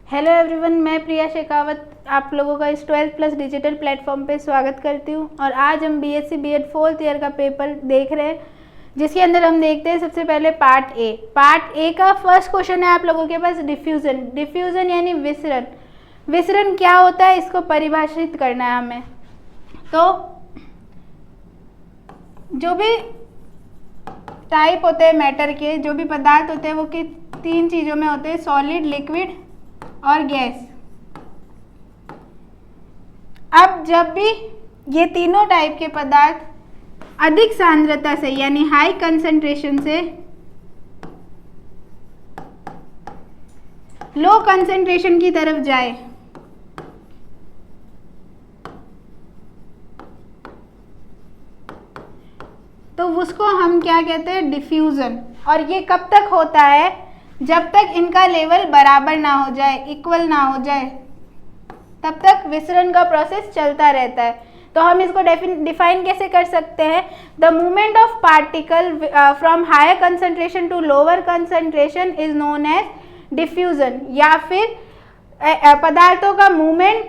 Hello everyone, मैं प्रिया शेखावत आप लोगों का इस 12th प्लस डिजिटल प्लेटफॉर्म पे स्वागत करती हूँ। और आज हम बीएससी बीएड 4th ईयर का पेपर देख रहे हैं, जिसके अंदर हम देखते हैं सबसे पहले पार्ट ए का फर्स्ट क्वेश्चन है आप लोगों के पास डिफ्यूजन यानी विसरण। विसरण क्या होता है, इसको परिभाषित करना है हमें। तो जो भी टाइप होते हैं मैटर के, जो भी पदार्थ होते हैं वो कि 3 चीज़ों में होते हैं, सॉलिड, लिक्विड और गैस। अब जब भी ये तीनों टाइप के पदार्थ अधिक सांद्रता से यानी हाई कंसंट्रेशन से लो कंसंट्रेशन की तरफ जाए तो उसको हम क्या कहते हैं, डिफ्यूजन। और ये कब तक होता है, जब तक इनका लेवल बराबर ना हो जाए, इक्वल ना हो जाए, तब तक विसरण का प्रोसेस चलता रहता है। तो हम इसको डिफाइन कैसे कर सकते हैं, the movement of particle from higher concentration to lower concentration is known as diffusion. या फिर पदार्थों का मूवमेंट,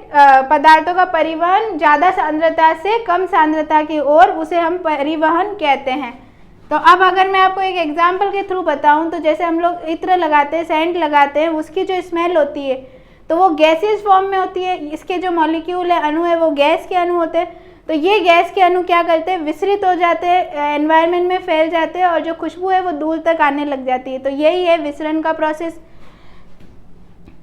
पदार्थों का परिवहन ज़्यादा सांद्रता से कम सांद्रता की ओर, उसे हम परिवहन कहते हैं। तो अब अगर मैं आपको एक एग्जाम्पल के थ्रू बताऊं, तो जैसे हम लोग इत्र लगाते हैं, सेंट लगाते हैं, उसकी जो स्मेल होती है तो वो गैसियस फॉर्म में होती है। इसके जो मॉलिक्यूल है, अणु है, वो गैस के अणु होते हैं। तो ये गैस के अणु क्या करते हैं, विसरित हो जाते हैं, एनवायरनमेंट में फैल जाते हैं और जो खुशबू है वो दूर तक आने लग जाती है। तो यही है विसरण का प्रोसेस।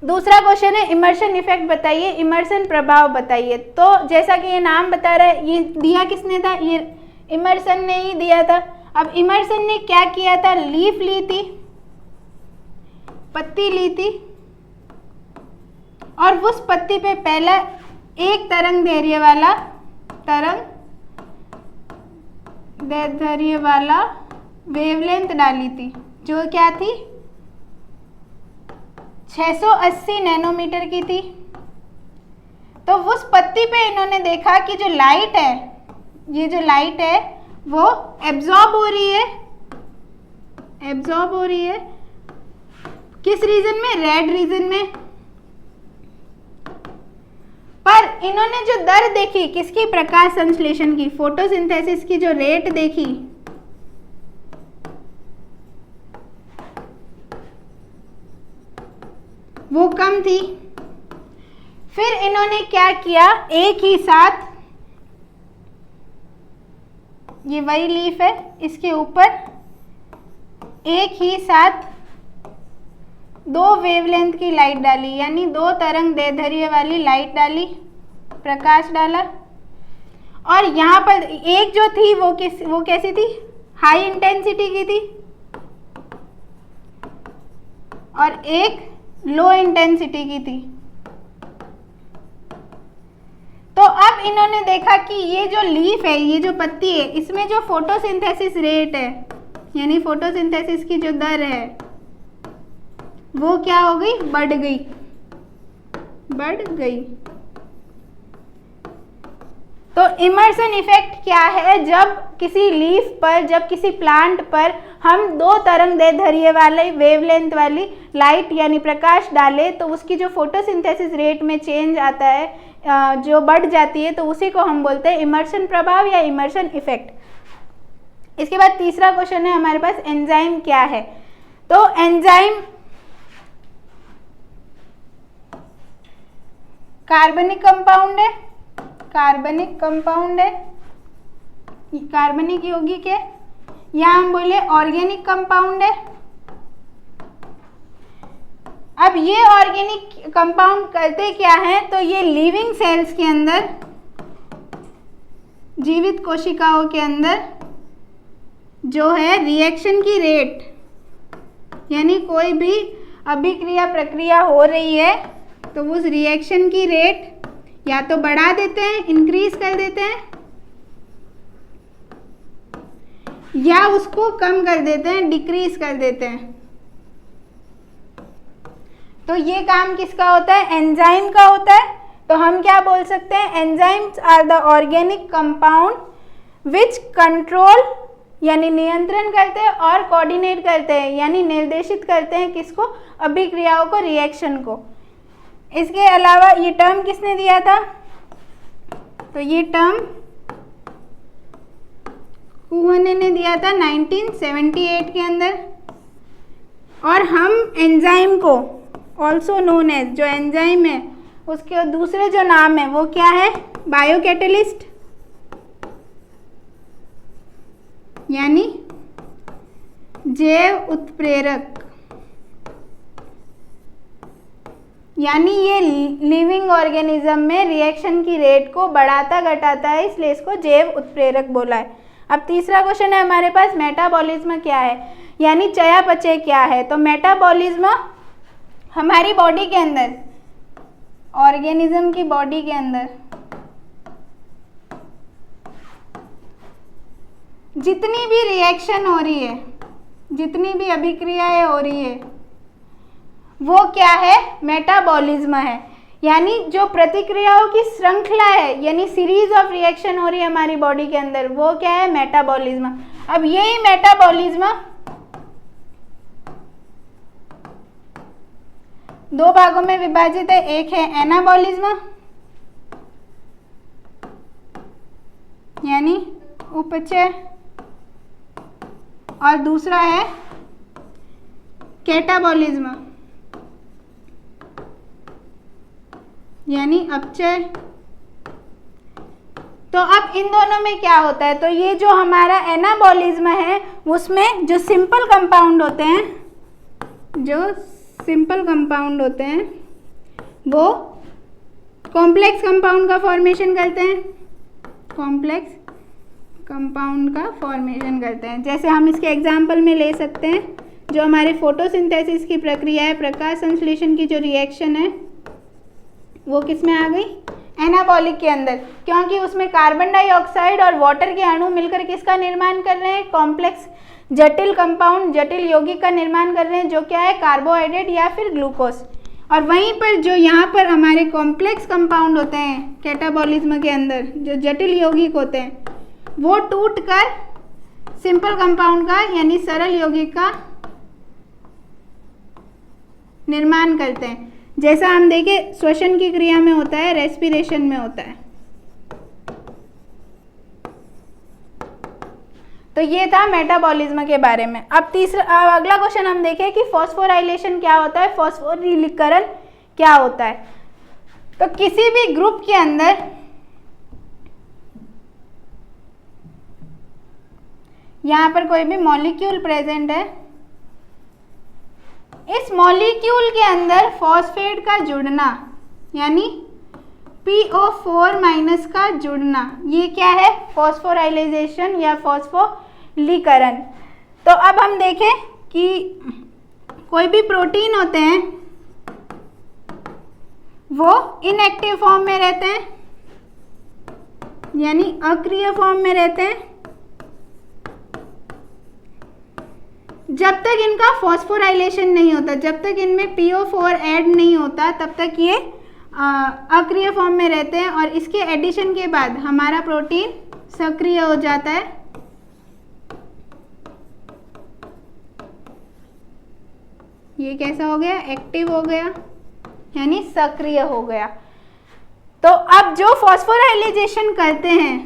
दूसरा क्वेश्चन है इमर्शन इफेक्ट बताइए, इमर्शन प्रभाव बताइए। तो जैसा कि ये नाम बता रहा है, ये दिया किसने था, ये इमर्सन ने ही दिया था। अब इमर्सन ने क्या किया था, लीफ ली थी, पत्ती ली थी, और उस पत्ती पे पहला एक तरंग दैर्ध्य वाला वेवलेंथ डाली थी, जो क्या थी, 680 नैनोमीटर की थी। तो उस पत्ती पे इन्होंने देखा कि जो लाइट है, ये जो लाइट है वो एब्जॉर्ब हो रही है, किस रीजन में, रेड रीजन में। पर इन्होंने जो दर देखी किसकी, प्रकाश संश्लेषण की, फोटोसिंथेसिस की जो रेट देखी, वो कम थी। फिर इन्होंने क्या किया, एक ही साथ, ये वही लीफ है, इसके ऊपर एक ही साथ 2 वेवलेंथ की लाइट डाली, यानी 2 तरंग दैर्ध्य वाली लाइट डाली, प्रकाश डाला। और यहाँ पर एक जो थी वो कैसी थी, हाई इंटेंसिटी की थी, और एक लो इंटेंसिटी की थी। तो अब इन्होंने देखा कि ये जो लीफ है, ये जो पत्ती है, इसमें जो फोटोसिंथेसिस रेट है, यानी फोटोसिंथेसिस की जो दर है, वो क्या हो गई, बढ़ गई। तो इमर्सन इफेक्ट क्या है, जब किसी लीफ पर, जब किसी प्लांट पर हम 2 तरंग दैर्ध्य वाले वेवलेंथ वाली लाइट यानी प्रकाश डालें, तो उसकी जो फोटोसिंथेसिस रेट में चेंज आता है, जो बढ़ जाती है, तो उसी को हम बोलते हैं इमर्शन प्रभाव या इमर्शन इफेक्ट। इसके बाद तीसरा क्वेश्चन है हमारे पास, एंजाइम क्या है। तो एंजाइम कार्बनिक यौगिक है, या हम बोले ऑर्गेनिक कंपाउंड है। अब ये ऑर्गेनिक कंपाउंड करते क्या है, तो ये लिविंग सेल्स के अंदर, जीवित कोशिकाओं के अंदर जो है रिएक्शन की रेट, यानी कोई भी अभिक्रिया प्रक्रिया हो रही है तो उस रिएक्शन की रेट या तो बढ़ा देते हैं, इंक्रीज कर देते हैं, या उसको कम कर देते हैं, डिक्रीज कर देते हैं। तो ये काम किसका होता है, एंजाइम का होता है। तो हम क्या बोल सकते हैं, enzymes are the organic compound which control यानी नियंत्रण करते हैं और कोऑर्डिनेट करते हैं यानी निर्देशित करते हैं किसको, अभिक्रियाओं को, रिएक्शन को। इसके अलावा ये टर्म किसने दिया था? तो ये टर्म कुहने ने दिया था 1978 के अंदर। और हम एंजाइम को ऑल्सो नोन एज, जो एंजाइम है उसके दूसरे जो नाम है वो क्या है? बायोकैटलिस्ट, यानी जैव उत्प्रेरक। यानी ये लिविंग ऑर्गेनिज्म में रिएक्शन की रेट को बढ़ाता घटाता है, इसलिए इसको जैव उत्प्रेरक बोला है। अब तीसरा क्वेश्चन है हमारे पास, मेटाबॉलिज्म क्या है, यानी चयापचय क्या है? तो मेटाबॉलिज्म हमारी बॉडी के अंदर, ऑर्गेनिज्म की बॉडी के अंदर जितनी भी रिएक्शन हो रही है, जितनी भी अभिक्रियाएं हो रही है, वो क्या है? मेटाबॉलिज्म है। यानी जो प्रतिक्रियाओं की श्रृंखला है, यानी सीरीज ऑफ रिएक्शन हो रही है हमारी बॉडी के अंदर, वो क्या है? मेटाबॉलिज्म। अब यही मेटाबॉलिज्म दो भागों में विभाजित है। एक है एनाबॉलिज्म, यानी उपचय, और दूसरा है कैटाबॉलिज्म, यानी अपचय। तो अब इन दोनों में क्या होता है? तो ये जो हमारा एनाबॉलिज्म है उसमें जो सिंपल कंपाउंड होते हैं, वो कॉम्प्लेक्स कंपाउंड का फॉर्मेशन करते हैं, जैसे हम इसके एग्जाम्पल में ले सकते हैं, जो हमारे फोटोसिंथेसिस की प्रक्रिया है, प्रकाश संश्लेषण की जो रिएक्शन है, वो किस में आ गई? एनाबॉलिक के अंदर, क्योंकि उसमें कार्बन डाइऑक्साइड और वाटर के अणु मिलकर किसका निर्माण कर रहे हैं? कॉम्प्लेक्स जटिल कंपाउंड, जटिल यौगिक का निर्माण कर रहे हैं, जो क्या है? कार्बोहाइड्रेट या फिर ग्लूकोज। और वहीं पर जो यहाँ पर हमारे कॉम्प्लेक्स कंपाउंड होते हैं कैटाबॉलिज्म के अंदर, जो जटिल यौगिक होते हैं, वो टूटकर सिंपल कंपाउंड का, यानी सरल यौगिक का निर्माण करते हैं। जैसा हम देखें श्वसन की क्रिया में होता है, रेस्पिरेशन में होता है। तो ये था मेटाबॉलिज्म के बारे में। अब अगला क्वेश्चन हम देखें कि फॉस्फोराइलेशन क्या होता है, फॉस्फोरिलीकरण क्या होता है। तो किसी भी ग्रुप के अंदर यहाँ पर कोई भी मॉलिक्यूल प्रेजेंट है, इस मॉलिक्यूल के अंदर फॉस्फेट का जुड़ना, यानी PO4 माइनस का जुड़ना, ये क्या है? फॉस्फोराइलेशन या फॉस्फोरीकरण। तो अब हम देखें कि कोई भी प्रोटीन होते हैं वो इनएक्टिव फॉर्म में रहते हैं, यानी अक्रिय फॉर्म में रहते हैं। जब तक इनका फॉस्फोराइलेशन नहीं होता, जब तक इनमें PO4 ऐड नहीं होता, तब तक ये अक्रिय फॉर्म में रहते हैं। और इसके एडिशन के बाद हमारा प्रोटीन सक्रिय हो जाता है। ये कैसा हो गया? एक्टिव हो गया, यानी सक्रिय हो गया। तो अब जो फॉस्फोराइलेशन करते हैं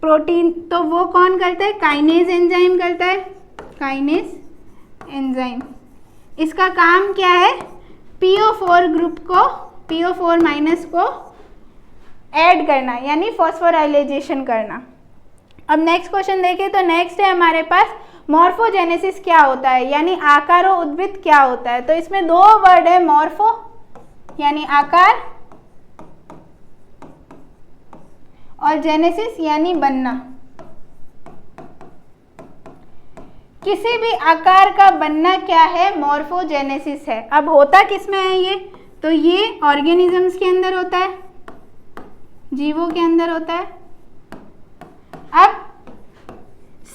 प्रोटीन, तो वो कौन करता है? काइनेज एंजाइम करता है, काइनेज एंजाइम। इसका काम क्या है? PO4 ग्रुप को, PO4 माइनस को ऐड करना, यानी फॉस्फोराइलेशन करना। अब नेक्स्ट क्वेश्चन देखें तो नेक्स्ट है हमारे पास मॉर्फोजेनेसिस क्या होता है, यानी आकारोद्भिद क्या होता है। तो इसमें दो वर्ड है, मॉर्फो यानी आकार, और जेनेसिस यानी बनना। किसी भी आकार का बनना क्या है? मॉर्फोजेनेसिस है। अब होता किस में है ये? तो ये ऑर्गेनिजम्स के अंदर होता है, जीवों के अंदर होता है। अब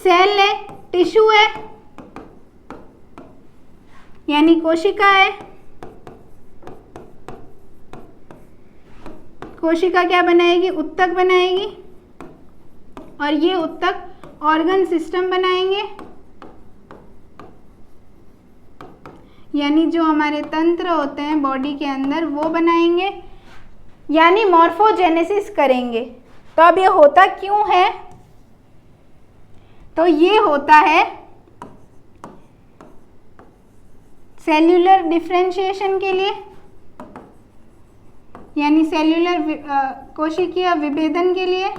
सेल है, टिश्यू है, यानी कोशिका है। कोशिका क्या बनाएगी? उत्तक बनाएगी, और ये उत्तक ऑर्गन सिस्टम बनाएंगे। यानी जो हमारे तंत्र होते हैं बॉडी के अंदर वो बनाएंगे, यानी मॉर्फोजेनेसिस करेंगे। तो अब ये होता क्यों है? तो ये होता है सेल्यूलर डिफरेंशिएशन के लिए, यानी सेल्यूलर कोशिकीय विभेदन के लिए,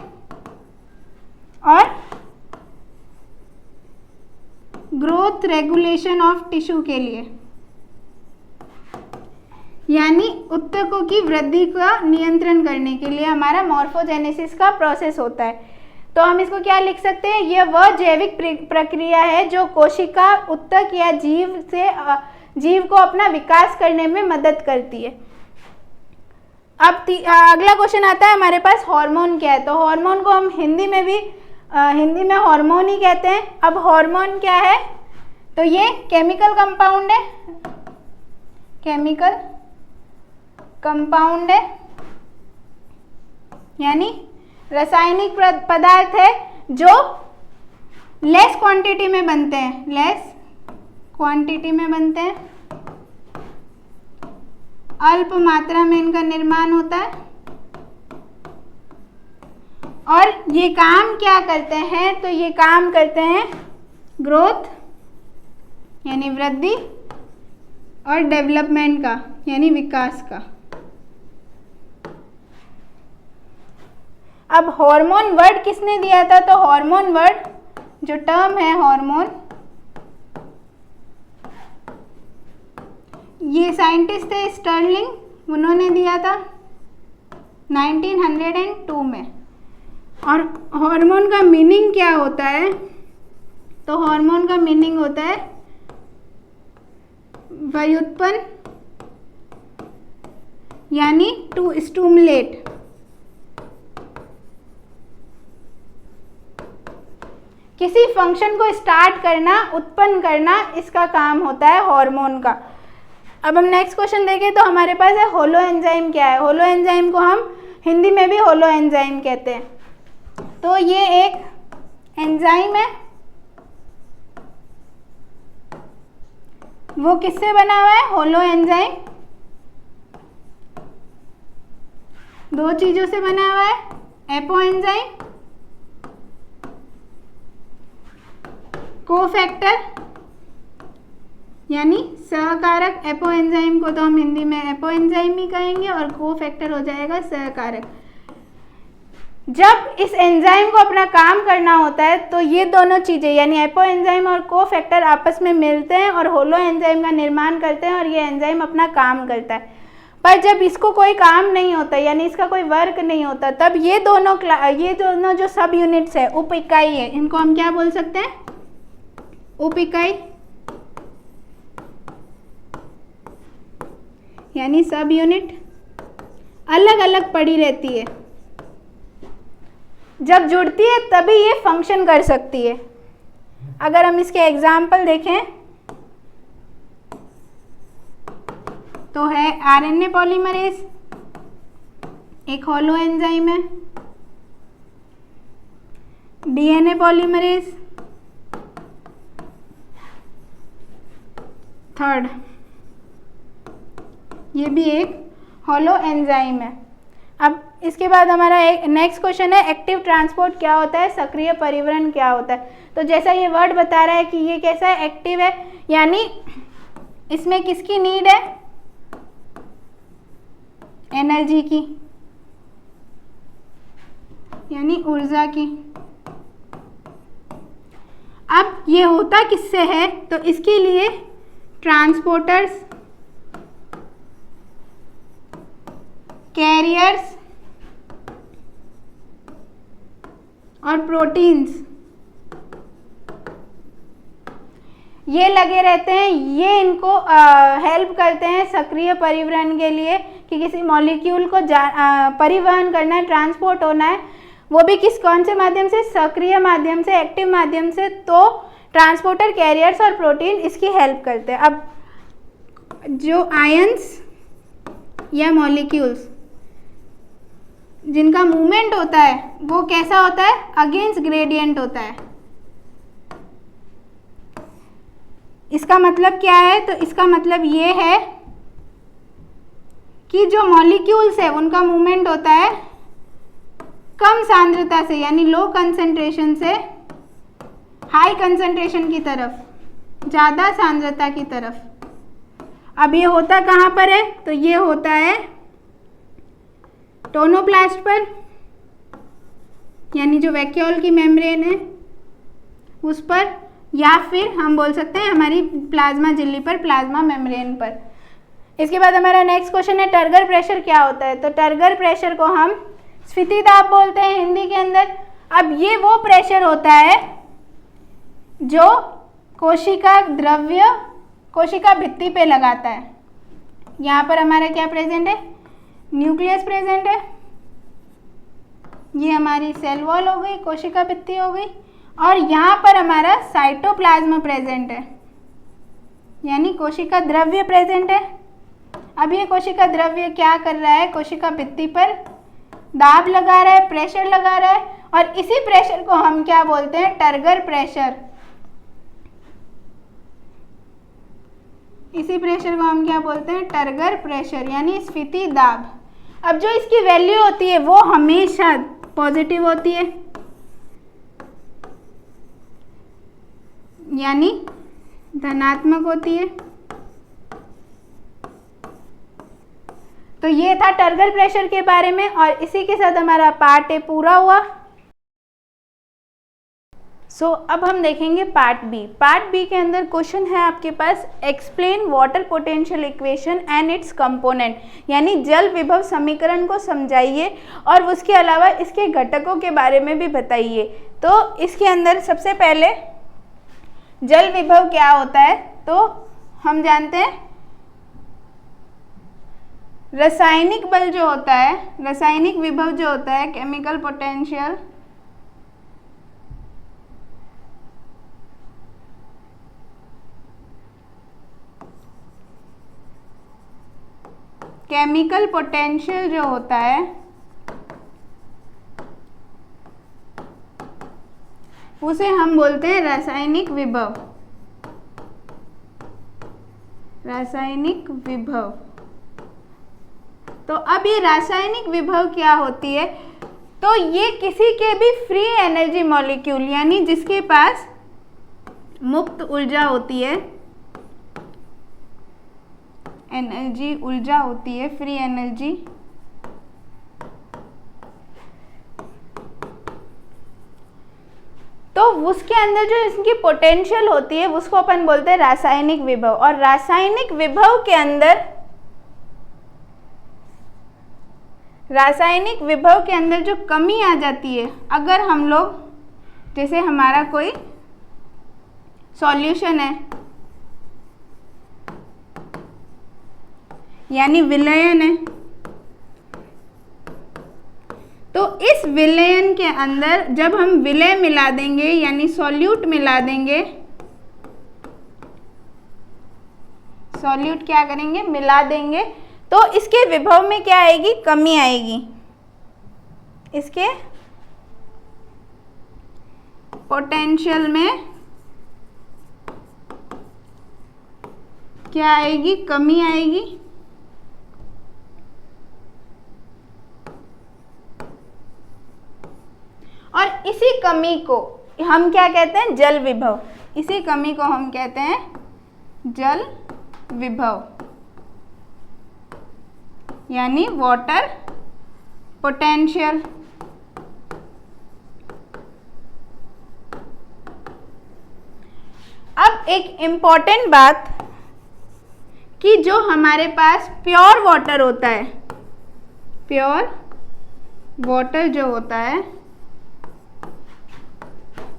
और ग्रोथ रेगुलेशन ऑफ टिश्यू के लिए, यानी उत्तकों की वृद्धि का नियंत्रण करने के लिए हमारा मॉर्फोजेनेसिस का प्रोसेस होता है। तो हम इसको क्या लिख सकते हैं? यह वह जैविक प्रक्रिया है जो कोशिका, उत्तक या जीव को अपना विकास करने में मदद करती है। अब अगला क्वेश्चन आता है हमारे पास, हार्मोन क्या है? तो हार्मोन को हम हिंदी में हार्मोन ही कहते हैं। अब हार्मोन क्या है? तो ये केमिकल कंपाउंड है, केमिकल कंपाउंड है, यानी रासायनिक पदार्थ है जो लेस क्वांटिटी में बनते हैं, लेस क्वांटिटी में बनते हैं, अल्प मात्रा में इनका निर्माण होता है, और ये काम क्या करते हैं? तो ये काम करते हैं ग्रोथ यानी वृद्धि, और डेवलपमेंट का यानी विकास का। अब हार्मोन वर्ड किसने दिया था? तो हार्मोन वर्ड जो टर्म है हार्मोन, ये साइंटिस्ट थे स्टर्लिंग, उन्होंने दिया था 1902 में। और हार्मोन का मीनिंग क्या होता है? तो हार्मोन का मीनिंग होता है व्युत्पन्न, यानी टू स्टिमुलेट, किसी फंक्शन को स्टार्ट करना, उत्पन्न करना, इसका काम होता है हार्मोन का। अब हम नेक्स्ट क्वेश्चन देखें तो हमारे पास है होलो एंजाइम क्या है? होलो एंजाइम को हम हिंदी में भी होलो एंजाइम कहते हैं। तो ये एक एंजाइम है, वो किससे बना हुआ है? होलो एंजाइम दो चीजों से बना हुआ है, एपो एंजाइम, कोफैक्टर यानी सहकारक। एपो एंजाइम को तो हम हिंदी में एपो एंजाइम ही कहेंगे, और कोफैक्टर हो जाएगा सहकारक। जब इस एंजाइम को अपना काम करना होता है तो ये दोनों चीज़ें यानी एपो एंजाइम और कोफैक्टर आपस में मिलते हैं और होलो एंजाइम का निर्माण करते हैं, और ये एंजाइम अपना काम करता है। पर जब इसको कोई काम नहीं होता, यानी इसका कोई वर्क नहीं होता, तब ये दोनों जो सब यूनिट्स है, उप इकाई है, इनको हम क्या बोल सकते हैं? उप इकाई, यानी सब यूनिट अलग अलग पड़ी रहती है। जब जुड़ती है तभी ये फंक्शन कर सकती है। अगर हम इसके एग्जाम्पल देखें तो है आरएनए पॉलीमरेज, एक होलो एंजाइम है, डीएनए पॉलीमरेज, थर्ड ये भी एक होलो एंजाइम है। अब इसके बाद हमारा एक नेक्स्ट क्वेश्चन है, एक्टिव ट्रांसपोर्ट क्या होता है? सक्रिय परिवहन क्या होता है? तो जैसा ये वर्ड बता रहा है कि ये कैसा है? एक्टिव है, यानी इसमें किसकी नीड है? एनर्जी की, यानी ऊर्जा की। अब ये होता किससे है? तो इसके लिए ट्रांसपोर्टर्स, कैरियर्स और प्रोटीन्स ये लगे रहते हैं। ये इनको हेल्प करते हैं सक्रिय परिवहन के लिए, कि किसी मॉलिक्यूल को परिवहन करना है, ट्रांसपोर्ट होना है, वो भी कौन से माध्यम से? सक्रिय माध्यम से, एक्टिव माध्यम से। तो ट्रांसपोर्टर, कैरियर्स और प्रोटीन इसकी हेल्प करते हैं। अब जो आयंस या मॉलिक्यूल्स जिनका मूवमेंट होता है वो कैसा होता है? अगेंस्ट ग्रेडियंट होता है। इसका मतलब क्या है? तो इसका मतलब ये है कि जो मॉलिक्यूल्स है उनका मूवमेंट होता है कम सांद्रता से, यानी लो कंसंट्रेशन से हाई कंसंट्रेशन की तरफ, ज़्यादा सांद्रता की तरफ। अब ये होता कहाँ पर है? तो ये होता है टोनोप्लास्ट पर, यानी जो वैक्यूल की मेम्ब्रेन है उस पर, या फिर हम बोल सकते हैं हमारी प्लाज्मा झिल्ली पर, प्लाज्मा मेम्ब्रेन पर। इसके बाद हमारा नेक्स्ट क्वेश्चन है टर्गर प्रेशर क्या होता है? तो टर्गर प्रेशर को हम स्फीति दाब बोलते हैं हिंदी के अंदर। अब ये वो प्रेशर होता है जो कोशिका द्रव्य कोशिका भित्ति पे लगाता है। यहाँ पर हमारा क्या प्रेजेंट है? न्यूक्लियस प्रेजेंट है, ये हमारी सेल वॉल हो गई, कोशिका भित्ति हो गई, और यहाँ पर हमारा साइटोप्लाज्म प्रेजेंट है, यानी कोशिका द्रव्य प्रेजेंट है। अब ये कोशिका द्रव्य क्या कर रहा है? कोशिका भित्ति पर दाब लगा रहा है, प्रेशर लगा रहा है, और इसी प्रेशर को हम क्या बोलते हैं? Turgor pressure. इसी प्रेशर को हम क्या बोलते हैं? टर्गर प्रेशर, यानी स्फीति दाब। अब जो इसकी वैल्यू होती है वो हमेशा पॉजिटिव होती है, यानी धनात्मक होती है। तो ये था टर्गर प्रेशर के बारे में, और इसी के साथ हमारा पार्ट ए पूरा हुआ। अब हम देखेंगे पार्ट बी। पार्ट बी के अंदर क्वेश्चन है आपके पास, explain water potential equation and its component, यानी जल विभव समीकरण को समझाइए और उसके अलावा इसके घटकों के बारे में भी बताइए। तो इसके अंदर सबसे पहले जल विभव क्या होता है? तो हम जानते हैं रासायनिक बल जो होता है, रासायनिक विभव जो होता है, केमिकल पोटेंशियल, केमिकल पोटेंशियल जो होता है उसे हम बोलते हैं रासायनिक विभव। रासायनिक विभव। तो अब ये रासायनिक विभव क्या होती है? तो ये किसी के भी फ्री एनर्जी मॉलिक्यूल, यानी जिसके पास मुक्त ऊर्जा होती है, एनर्जी ऊर्जा होती है, फ्री एनर्जी, तो उसके अंदर जो इसकी पोटेंशियल होती है उसको अपन बोलते हैं रासायनिक विभव। और रासायनिक विभव के अंदर, रासायनिक विभव के अंदर जो कमी आ जाती है, अगर हम लोग, जैसे हमारा कोई सॉल्यूशन है, यानी विलयन है, तो इस विलयन के अंदर जब हम विलय मिला देंगे, यानी सॉल्यूट मिला देंगे, सॉल्यूट क्या करेंगे? मिला देंगे, तो इसके विभव में क्या आएगी? कमी आएगी। इसके पोटेंशियल में क्या आएगी? कमी आएगी। और इसी कमी को हम क्या कहते हैं? जल विभव। इसी कमी को हम कहते हैं जल विभव, यानी वाटर पोटेंशियल। अब एक इम्पॉर्टेंट बात कि जो हमारे पास प्योर वाटर होता है, प्योर वाटर जो होता है,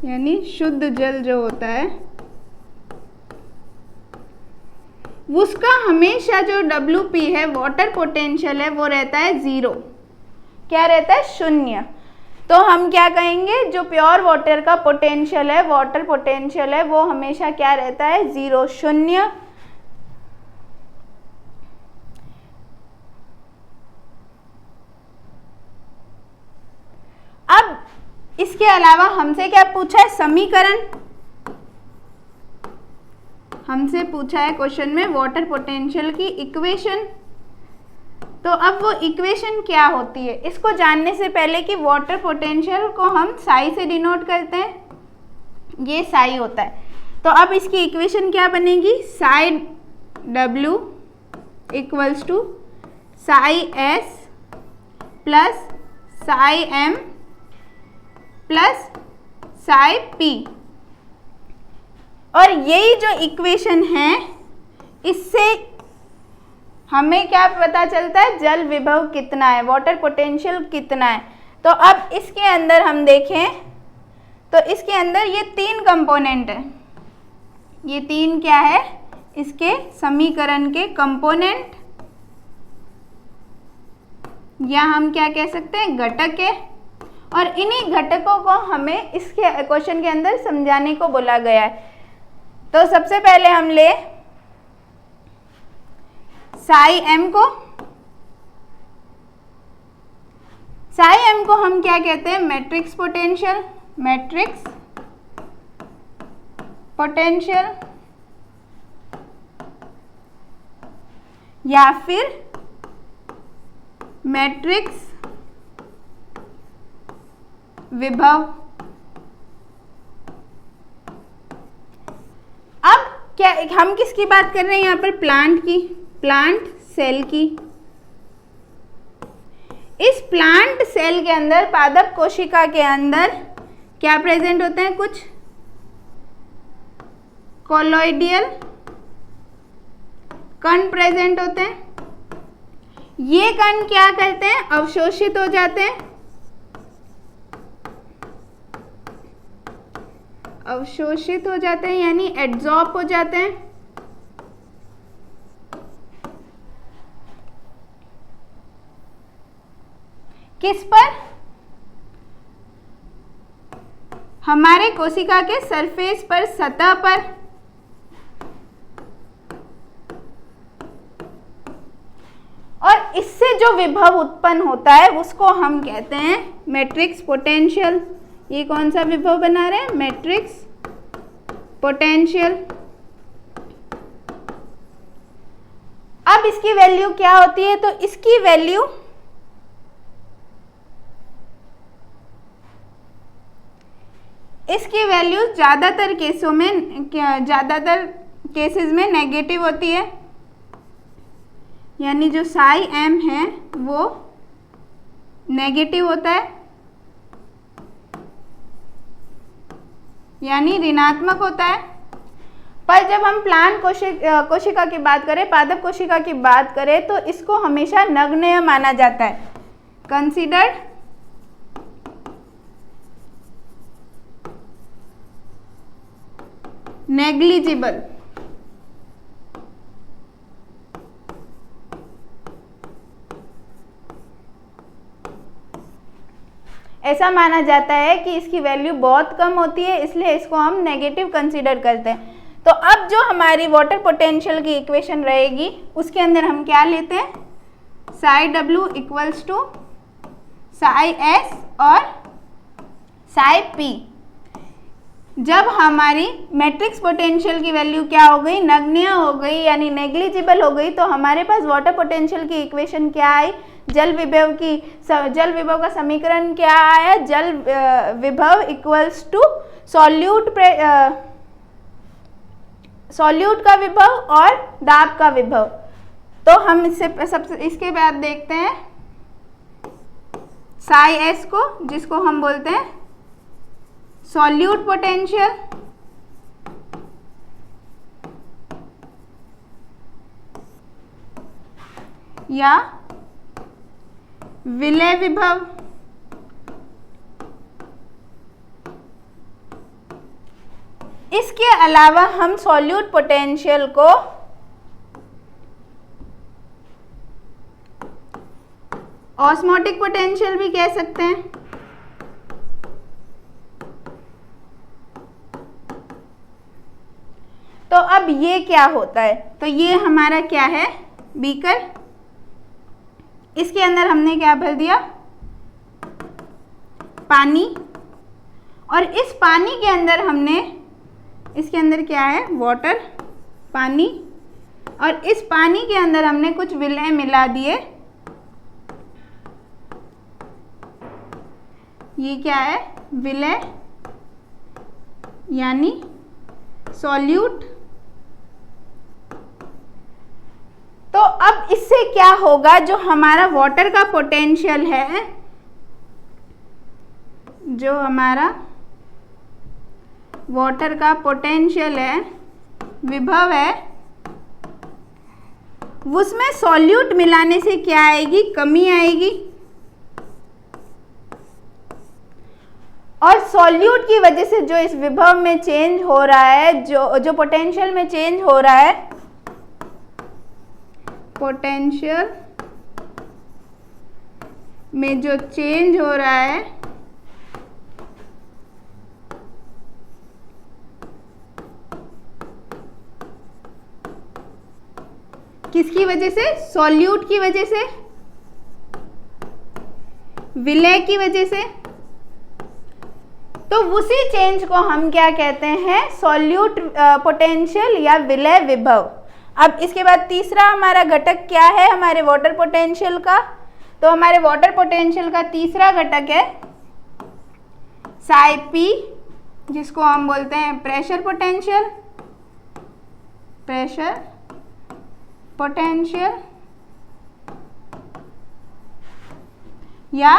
यानी शुद्ध जल जो होता है, उसका हमेशा जो WP है, वाटर पोटेंशियल है, वो रहता है 0। क्या रहता है? 0। तो हम क्या कहेंगे? जो प्योर वाटर का पोटेंशियल है, वाटर पोटेंशियल है, वो हमेशा क्या रहता है? 0, 0। अब इसके अलावा हमसे क्या पूछा है? समीकरण। हमसे पूछा है क्वेश्चन में वाटर पोटेंशियल की इक्वेशन। तो अब वो इक्वेशन क्या होती है, इसको जानने से पहले कि वाटर पोटेंशियल को हम साई से डिनोट करते हैं, ये साई होता है। तो अब इसकी इक्वेशन क्या बनेगी, psi W equals to psi S plus psi M plus psi P। और यही जो इक्वेशन है, इससे हमें क्या पता चलता है, जल विभव कितना है, वाटर पोटेंशियल कितना है। तो अब इसके अंदर हम देखें तो इसके अंदर ये 3 कंपोनेंट है। ये 3 क्या है, इसके समीकरण के कंपोनेंट, या हम क्या कह सकते हैं, घटक है। और इन्हीं घटकों को हमें इसके क्वेश्चन के अंदर समझाने को बोला गया है। तो सबसे पहले हम ले साई M को। साई M को हम क्या कहते हैं, मैट्रिक्स पोटेंशियल, मैट्रिक्स पोटेंशियल, या फिर मैट्रिक्स विभव। अब क्या हम किसकी बात कर रहे हैं यहाँ पर, प्लांट की, प्लांट सेल की। इस प्लांट सेल के अंदर, पादप कोशिका के अंदर क्या प्रेजेंट होते हैं, कुछ कोलोइडियल कण प्रेजेंट होते हैं। ये कण क्या करते हैं, अवशोषित हो जाते हैं, अवशोषित हो जाते हैं यानी एड्सॉर्ब हो जाते हैं। किस पर, हमारे कोशिका के सरफेस पर, सतह पर। और इससे जो विभव उत्पन्न होता है उसको हम कहते हैं मैट्रिक्स पोटेंशियल। ये कौन सा विभव बना रहे हैं, मैट्रिक्स पोटेंशियल। अब इसकी वैल्यू क्या होती है, तो इसकी वैल्यू ज्यादातर केसों में, ज्यादातर केसेस में नेगेटिव होती है, यानी जो साई M है वो नेगेटिव होता है, यानी ऋणात्मक होता है। पर जब हम प्लांट कोशिका की बात करें, पादप कोशिका की बात करें, तो इसको हमेशा नगण्य माना जाता है, कंसीडर्ड नेग्लिजिबल। ऐसा माना जाता है कि इसकी वैल्यू बहुत कम होती है, इसलिए इसको हम नेगेटिव कंसीडर करते हैं। तो अब जो हमारी वाटर पोटेंशियल की इक्वेशन रहेगी, उसके अंदर हम क्या लेते हैं, psi W equals to psi S और साई P। जब हमारी मैट्रिक्स पोटेंशियल की वैल्यू क्या हो गई, नगण्य हो गई, यानी नेग्लिजिबल हो गई, तो हमारे पास वाटर पोटेंशियल की इक्वेशन क्या आई, जल विभव का समीकरण क्या आया, जल विभव इक्वल्स टू सॉल्यूट का विभव और दाब का विभव। तो हम इसके बाद देखते हैं साई S को, जिसको हम बोलते हैं सॉल्यूट पोटेंशियल, या विलय विभव। इसके अलावा हम सॉल्यूट पोटेंशियल को ऑस्मोटिक पोटेंशियल भी कह सकते हैं। तो अब ये क्या होता है, तो ये हमारा क्या है, बीकर। इसके अंदर हमने क्या भर दिया, पानी, और इस पानी के अंदर हमने, इसके अंदर क्या है, वाटर, पानी, और इस पानी के अंदर हमने कुछ विलय मिला दिए। ये क्या है? विलय यानी सॉल्यूट। तो अब इससे क्या होगा, जो हमारा वाटर का पोटेंशियल है, जो हमारा वाटर का पोटेंशियल है, विभव है, उसमें सॉल्यूट मिलाने से क्या आएगी? कमी आएगी। और सॉल्यूट की वजह से जो इस विभव में चेंज हो रहा है, जो पोटेंशियल में चेंज हो रहा है, पोटेंशियल में जो चेंज हो रहा है, किसकी वजह से? सॉल्यूट की वजह से, विलय की वजह से। तो उसी चेंज को हम क्या कहते हैं? सॉल्यूट पोटेंशियल या विलय विभव। अब इसके बाद तीसरा हमारा घटक क्या है हमारे वाटर पोटेंशियल का? तो हमारे वाटर पोटेंशियल का तीसरा घटक है साई पी, जिसको हम बोलते हैं प्रेशर पोटेंशियल। प्रेशर पोटेंशियल या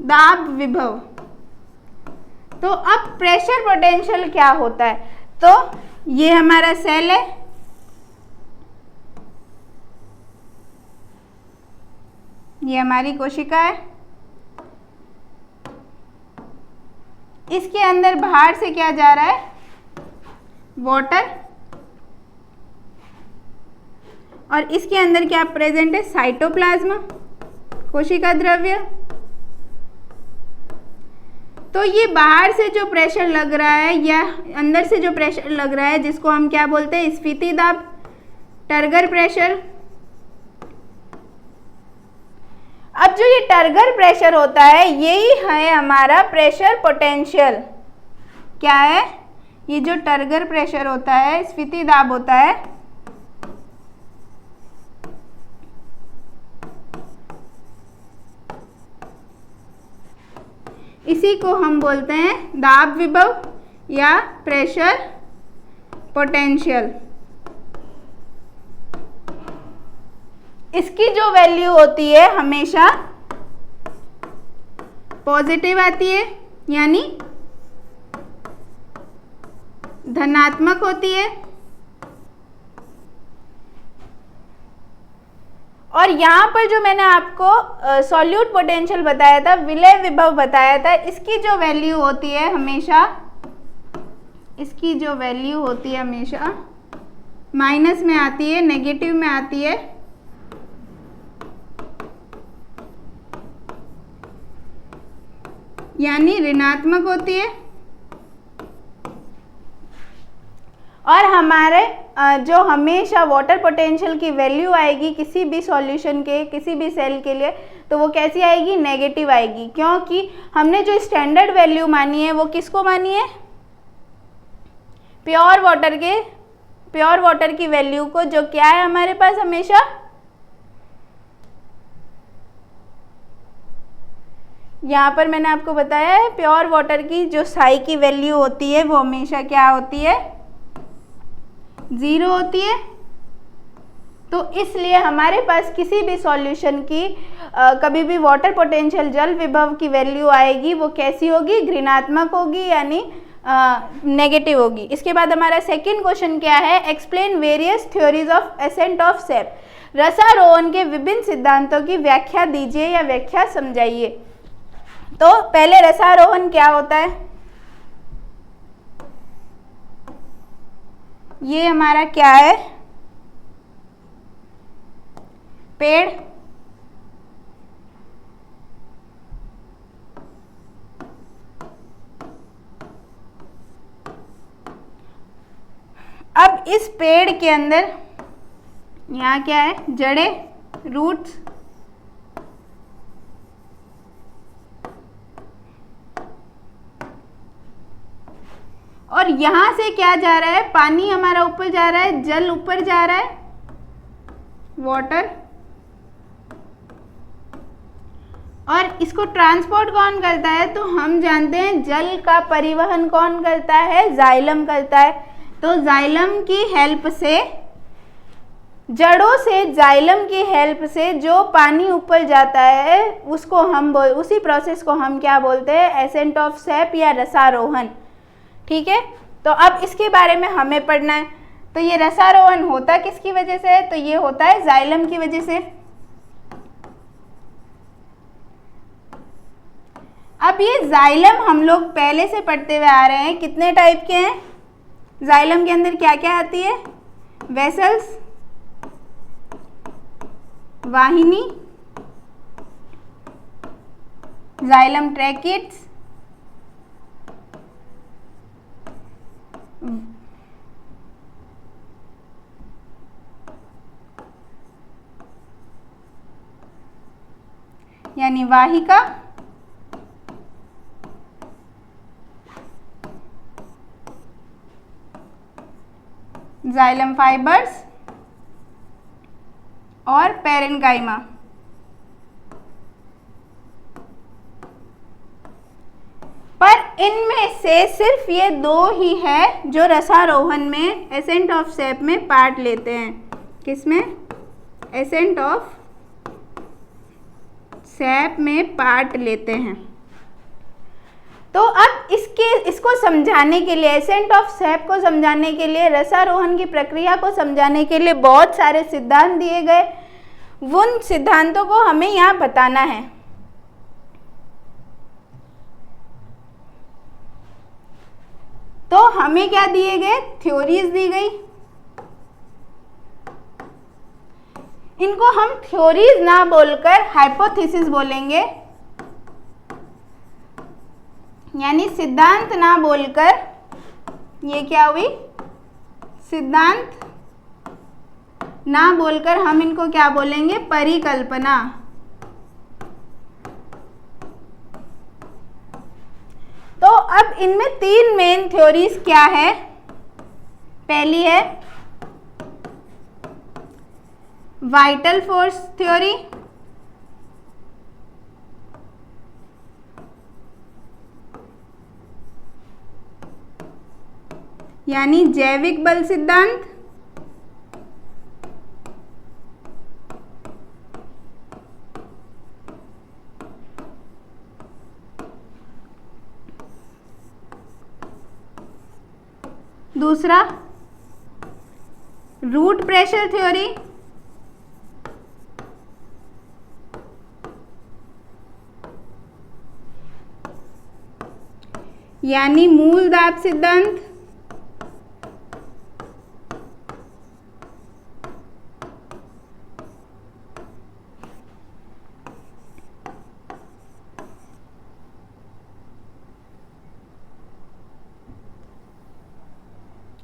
दाब विभव। तो अब प्रेशर पोटेंशियल क्या होता है? तो ये हमारा सेल है, ये हमारी कोशिका है, इसके अंदर बाहर से क्या जा रहा है? वाटर, और इसके अंदर क्या प्रेजेंट है? साइटोप्लाज्म, कोशिका द्रव्य। तो ये बाहर से जो प्रेशर लग रहा है या अंदर से जो प्रेशर लग रहा है, जिसको हम क्या बोलते हैं? स्फीति दाब, टर्गर प्रेशर। अब जो ये टर्गर प्रेशर होता है, यही है हमारा प्रेशर पोटेंशियल। क्या है? ये जो टर्गर प्रेशर होता है, स्फीति दाब होता है, इसी को हम बोलते हैं दाब विभव या प्रेशर पोटेंशियल। इसकी जो वैल्यू होती है हमेशा पॉजिटिव आती है, यानी धनात्मक होती है। और यहाँ पर जो मैंने आपको सॉल्यूट पोटेंशियल बताया था, विलय विभव बताया था, इसकी जो वैल्यू होती है हमेशा, इसकी जो वैल्यू होती है हमेशा माइनस में आती है, नेगेटिव में आती है। यानी ऋणात्मक होती है। और हमारे जो हमेशा वाटर पोटेंशियल की वैल्यू आएगी किसी भी सॉल्यूशन के, किसी भी सेल के लिए, तो वो कैसी आएगी? नेगेटिव आएगी, क्योंकि हमने जो स्टैंडर्ड वैल्यू मानी है वो किसको मानी है? प्योर वाटर की वैल्यू को, जो क्या है हमारे पास हमेशा यहाँ पर मैंने आपको बताया है, प्योर वाटर की जो साई की वैल्यू होती है वो हमेशा क्या होती है? 0 होती है। तो इसलिए हमारे पास किसी भी सॉल्यूशन की कभी भी वाटर पोटेंशियल जल विभव की वैल्यू आएगी, वो कैसी होगी? ऋणात्मक होगी, यानी नेगेटिव होगी। इसके बाद हमारा सेकंड क्वेश्चन क्या है? Explain various theories of ascent of sap. रसारोहण के विभिन्न सिद्धांतों की व्याख्या दीजिए या व्याख्या समझाइए। तो पहले रसारोहण क्या होता है? ये हमारा क्या है? पेड़। अब इस पेड़ के अंदर यहाँ क्या है? जड़ें, रूट्स। और यहाँ से क्या जा रहा है, पानी हमारा ऊपर जा रहा है, जल ऊपर जा रहा है, वाटर, और इसको ट्रांसपोर्ट कौन करता है, तो हम जानते हैं जल का परिवहन कौन करता है, जाइलम करता है। तो जाइलम की हेल्प से, जड़ों से जाइलम की हेल्प से जो पानी ऊपर जाता है उसको हम उसी प्रोसेस को हम क्या बोलते हैं, एसेंट ऑफ सैप या रसारोहण। ठीक है, तो अब इसके बारे में हमें पढ़ना है। तो ये रसारोहण होता किसकी वजह से है, तो ये होता है जाइलम की वजह से। अब ये जाइलम हम लोग पहले से पढ़ते हुए आ रहे हैं, कितने टाइप के हैं, जाइलम के अंदर क्या क्या आती है, वेसल्स, वाहिनी, जाइलम ट्रैकिट्स, यानी वाहिका, जाइलम फाइबर्स और पेरेन्काइमा। पर इनमें से सिर्फ ये दो ही है जो रसारोहण में, एसेंट ऑफ सैप में पार्ट लेते हैं। किसमें, एसेंट ऑफ सैप में पार्ट लेते हैं। तो अब इसको समझाने के लिए, एसेंट ऑफ सैप को समझाने के लिए, रसारोहण की प्रक्रिया को समझाने के लिए बहुत सारे सिद्धांत दिए गए। उन सिद्धांतों को हमें यहाँ बताना है। तो हमें क्या दिए गए, थ्योरीज दी गई। इनको हम थ्योरीज ना बोलकर हाइपोथेसिस बोलेंगे, यानी सिद्धांत ना बोलकर, ये क्या हुई, सिद्धांत ना बोलकर हम इनको क्या बोलेंगे, परिकल्पना। तो अब इनमें तीन मेन थ्योरीज क्या है। पहली है वाइटल फोर्स थ्योरी, यानी जैविक बल सिद्धांत। दूसरा रूट प्रेशर थ्योरी, यानी मूल दाब सिद्धांत।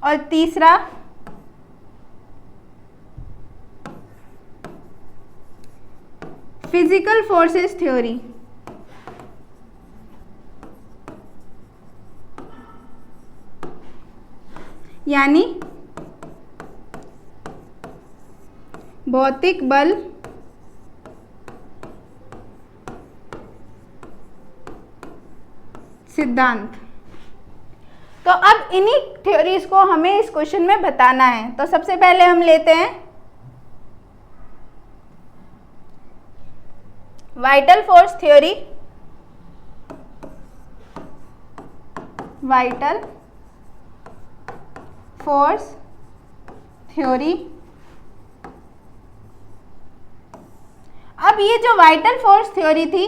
और तीसरा फिजिकल फोर्सेस थ्योरी, यानी भौतिक बल सिद्धांत। तो अब इन्हीं थ्योरीज को हमें इस क्वेश्चन में बताना है। तो सबसे पहले हम लेते हैं vital force theory. Vital force theory. अब ये जो वाइटल फोर्स थ्योरी थी,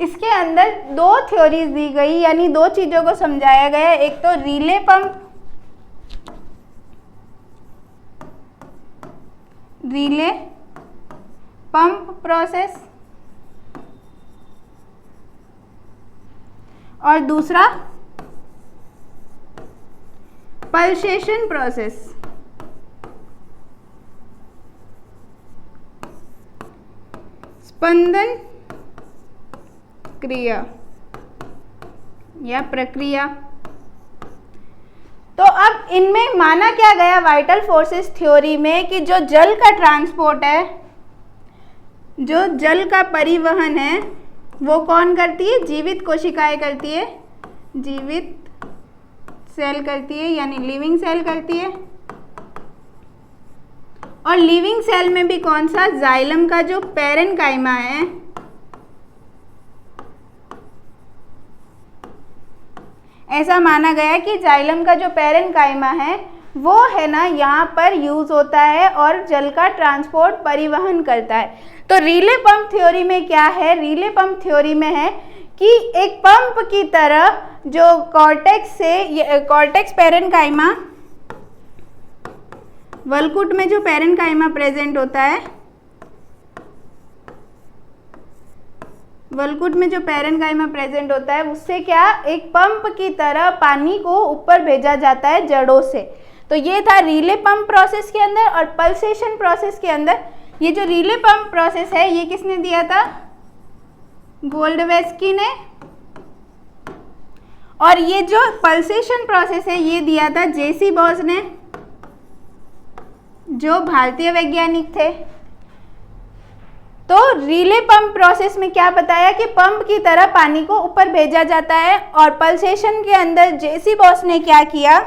इसके अंदर दो थ्योरीज दी गई, यानी दो चीजों को समझाया गया। एक तो relay pump, relay pump process, और दूसरा पल्सेशन प्रोसेस। स्पंदन क्रिया या प्रक्रिया। तो अब इनमें माना क्या गया वाइटल फोर्सेस थ्योरी में कि जो जल का ट्रांसपोर्ट है, जो जल का परिवहन है, वो कौन करती है? जीवित कोशिकाएं करती है, जीवित सेल करती है, यानी लिविंग सेल करती है। और लिविंग सेल में भी कौन सा? जाइलम का जो पैरेनकाइमा है, ऐसा माना गया कि जाइलम का जो पैरेनकाइमा है वो है ना यहाँ पर यूज होता है और जल का ट्रांसपोर्ट परिवहन करता है। तो रिले पंप थ्योरी में क्या है? रिले पंप थ्योरी में है कि एक पंप की तरह जो कॉर्टेक्स पैरेनकाइमा, वल्कुट में जो पैरेनकाइमा प्रेजेंट होता है, वल्कुट में जो पैरेनकाइमा प्रेजेंट होता है उससे क्या एक पंप की तरह पानी को ऊपर भेजा जाता है जड़ों से। तो ये था रिले पंप प्रोसेस के अंदर। और पल्सेशन प्रोसेस के अंदर ये जो रिले पंप प्रोसेस है ये किसने दिया था? गोल्डवेस्की ने। और ये जो पल्सेशन प्रोसेस है ये दिया था जेसी बॉस ने, जो भारतीय वैज्ञानिक थे। तो रिले पंप प्रोसेस में क्या बताया कि पंप की तरह पानी को ऊपर भेजा जाता है। और पल्सेशन के अंदर जेसी बॉस ने क्या किया?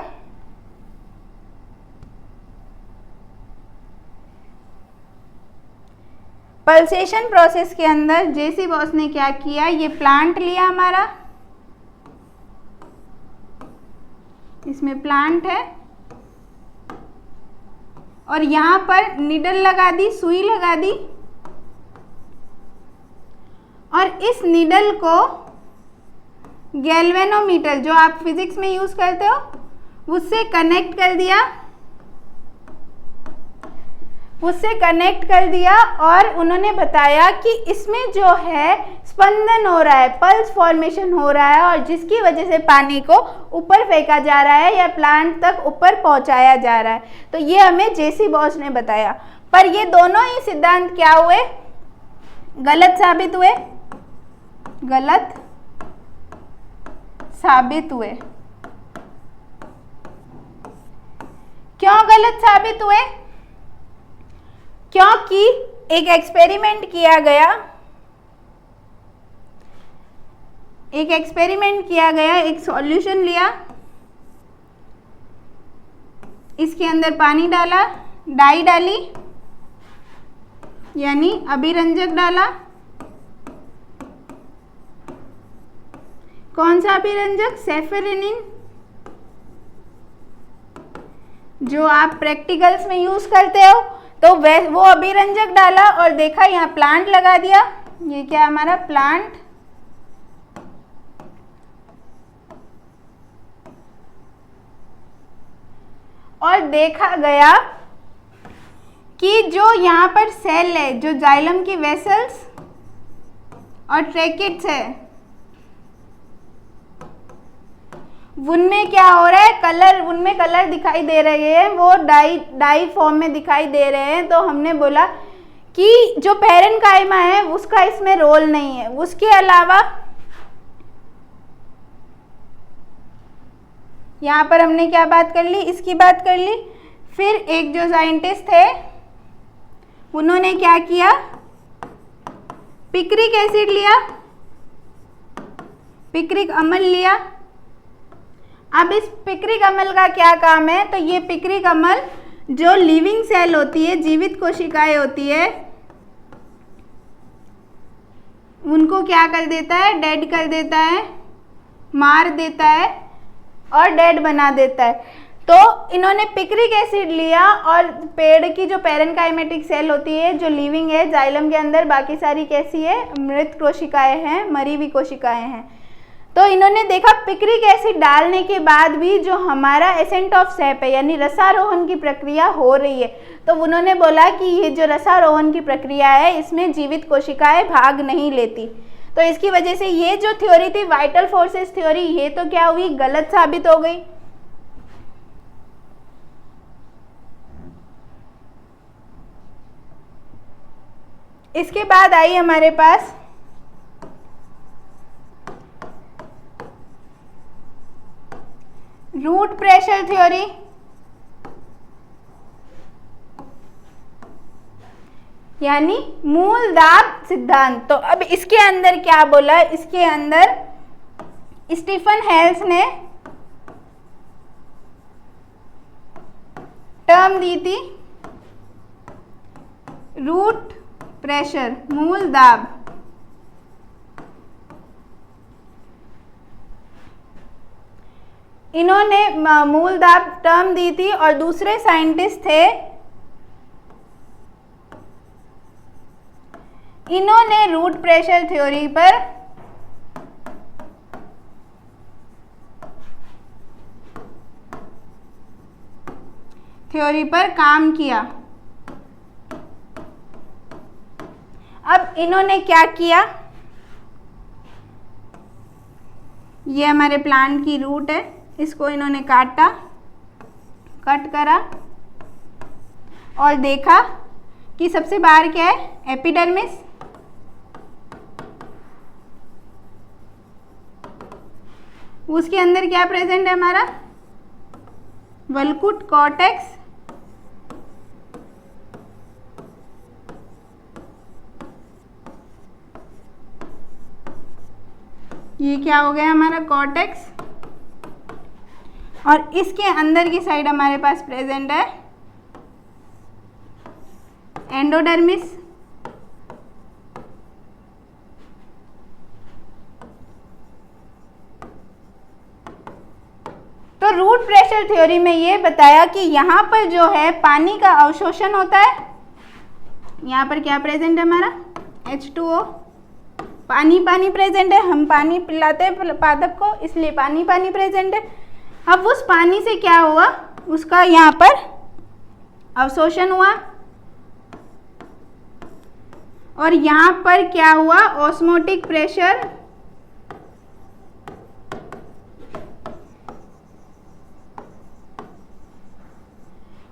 पल्सेशन प्रोसेस के अंदर जेसी बॉस ने क्या किया? ये प्लांट लिया हमारा, इसमें प्लांट है, और यहां पर निडल लगा दी, सुई लगा दी, और इस निडल को गैल्वेनोमीटर, जो आप फिजिक्स में यूज करते हो, उससे कनेक्ट कर दिया, और उन्होंने बताया कि इसमें जो है स्पंदन हो रहा है, पल्स फॉर्मेशन हो रहा है, और जिसकी वजह से पानी को ऊपर फेंका जा रहा है या प्लांट तक ऊपर पहुंचाया जा रहा है। तो ये हमें जेसी बॉस ने बताया। पर ये दोनों ही सिद्धांत क्या हुए? गलत साबित हुए, गलत साबित हुए। क्यों गलत साबित हुए? क्योंकि एक एक्सपेरिमेंट किया गया, एक सॉल्यूशन लिया, इसके अंदर पानी डाला, डाई डाली, यानी अभिरंजक डाला। कौन सा अभिरंजक? सेफेरेनिन, जो आप प्रैक्टिकल्स में यूज करते हो। तो वो अभिरंजक डाला और देखा यहाँ प्लांट लगा दिया। ये क्या हमारा प्लांट, और देखा गया कि जो यहाँ पर सेल है, जो जाइलम की वेसल्स और ट्रैकेट्स है, उनमें क्या हो रहा है? कलर, उनमें कलर दिखाई दे रहे हैं, वो डाई फॉर्म में दिखाई दे रहे हैं। तो हमने बोला कि जो पैरेनकाइमा है उसका इसमें रोल नहीं है। उसके अलावा यहाँ पर हमने क्या बात कर ली? इसकी बात कर ली। फिर एक जो साइंटिस्ट थे उन्होंने क्या किया? पिक्रिक एसिड लिया, पिक्रिक अम्ल लिया। अब इस पिक्रिक अम्ल का क्या काम है? तो ये पिक्रिक अम्ल जो लिविंग सेल होती है, जीवित कोशिकाएं होती है, उनको क्या कर देता है? डेड कर देता है, मार देता है और डेड बना देता है। तो इन्होंने पिक्रिक एसिड लिया और पेड़ की जो पैरेनकाइमेटिक सेल होती है, जो लिविंग है जाइलम के अंदर, बाकी सारी कैसी है? मृत कोशिकाएं हैं, मरी हुई कोशिकाएं हैं। तो इन्होंने देखा पिक्रिक एसिड डालने के बाद भी जो हमारा एसेंट ऑफ सैप है, यानी रसारोहण की प्रक्रिया हो रही है। तो उन्होंने बोला कि ये जो रसारोहण की प्रक्रिया है इसमें जीवित कोशिकाएं भाग नहीं लेती। तो इसकी वजह से ये जो थ्योरी थी वाइटल फोर्सेस थ्योरी, ये तो क्या हुई? गलत साबित हो गई। इसके बाद आई हमारे पास रूट प्रेशर प्रेशर थ्योरी, यानी मूल दाब सिद्धांत। तो अब इसके अंदर क्या बोला, इसके अंदर स्टीफन हेल्स ने टर्म दी थी रूट प्रेशर, मूल दाब। इन्होंने मूल दाब टर्म दी थी और दूसरे साइंटिस्ट थे, इन्होंने रूट प्रेशर थ्योरी पर काम किया। अब इन्होंने क्या किया, ये हमारे प्लांट की रूट है, इसको इन्होंने कट करा और देखा कि सबसे बाहर क्या है, एपिडर्मिस। उसके अंदर क्या प्रेजेंट है हमारा, वल्कुट कॉर्टेक्स, ये क्या हो गया हमारा कॉर्टेक्स, और इसके अंदर की साइड हमारे पास प्रेजेंट है एंडोडर्मिस। तो रूट प्रेशर थ्योरी में ये बताया कि यहाँ पर जो है पानी का अवशोषण होता है, यहाँ पर क्या प्रेजेंट है हमारा H2O, पानी प्रेजेंट है, हम पानी पिलाते हैं पादप को इसलिए पानी प्रेजेंट है। अब उस पानी से क्या हुआ, उसका यहाँ पर अवशोषण हुआ और यहाँ पर क्या हुआ, ऑस्मोटिक प्रेशर,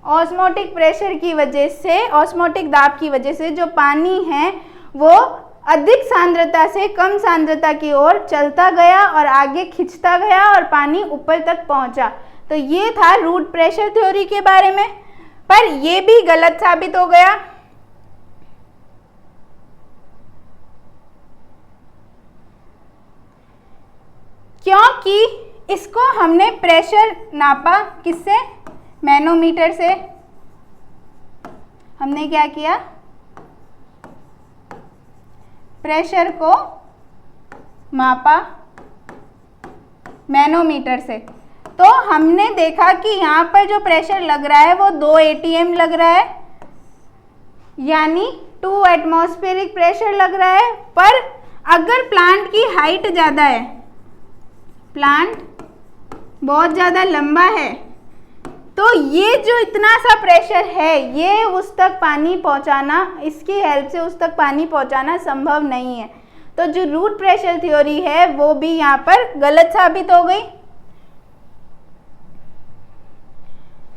ऑस्मोटिक प्रेशर की वजह से, ऑस्मोटिक दाब की वजह से जो पानी है वो अधिक सांद्रता से कम सांद्रता की ओर चलता गया और आगे खिंचता गया और पानी ऊपर तक पहुंचा। तो ये था रूट प्रेशर थ्योरी के बारे में, पर ये भी गलत साबित हो गया। क्योंकि इसको हमने प्रेशर नापा किससे, मैनोमीटर से। हमने क्या किया, प्रेशर को मापा मैनोमीटर से। तो हमने देखा कि यहाँ पर जो प्रेशर लग रहा है वो 2 atm लग रहा है, यानी 2 एटमॉस्फेरिक प्रेशर लग रहा है। पर अगर प्लांट की हाइट ज़्यादा है, प्लांट बहुत ज़्यादा लंबा है, तो ये जो इतना सा प्रेशर है ये उस तक पानी पहुंचाना, इसकी हेल्प से उस तक पानी पहुंचाना संभव नहीं है। तो जो रूट प्रेशर थ्योरी है वो भी यहाँ पर गलत साबित हो गई।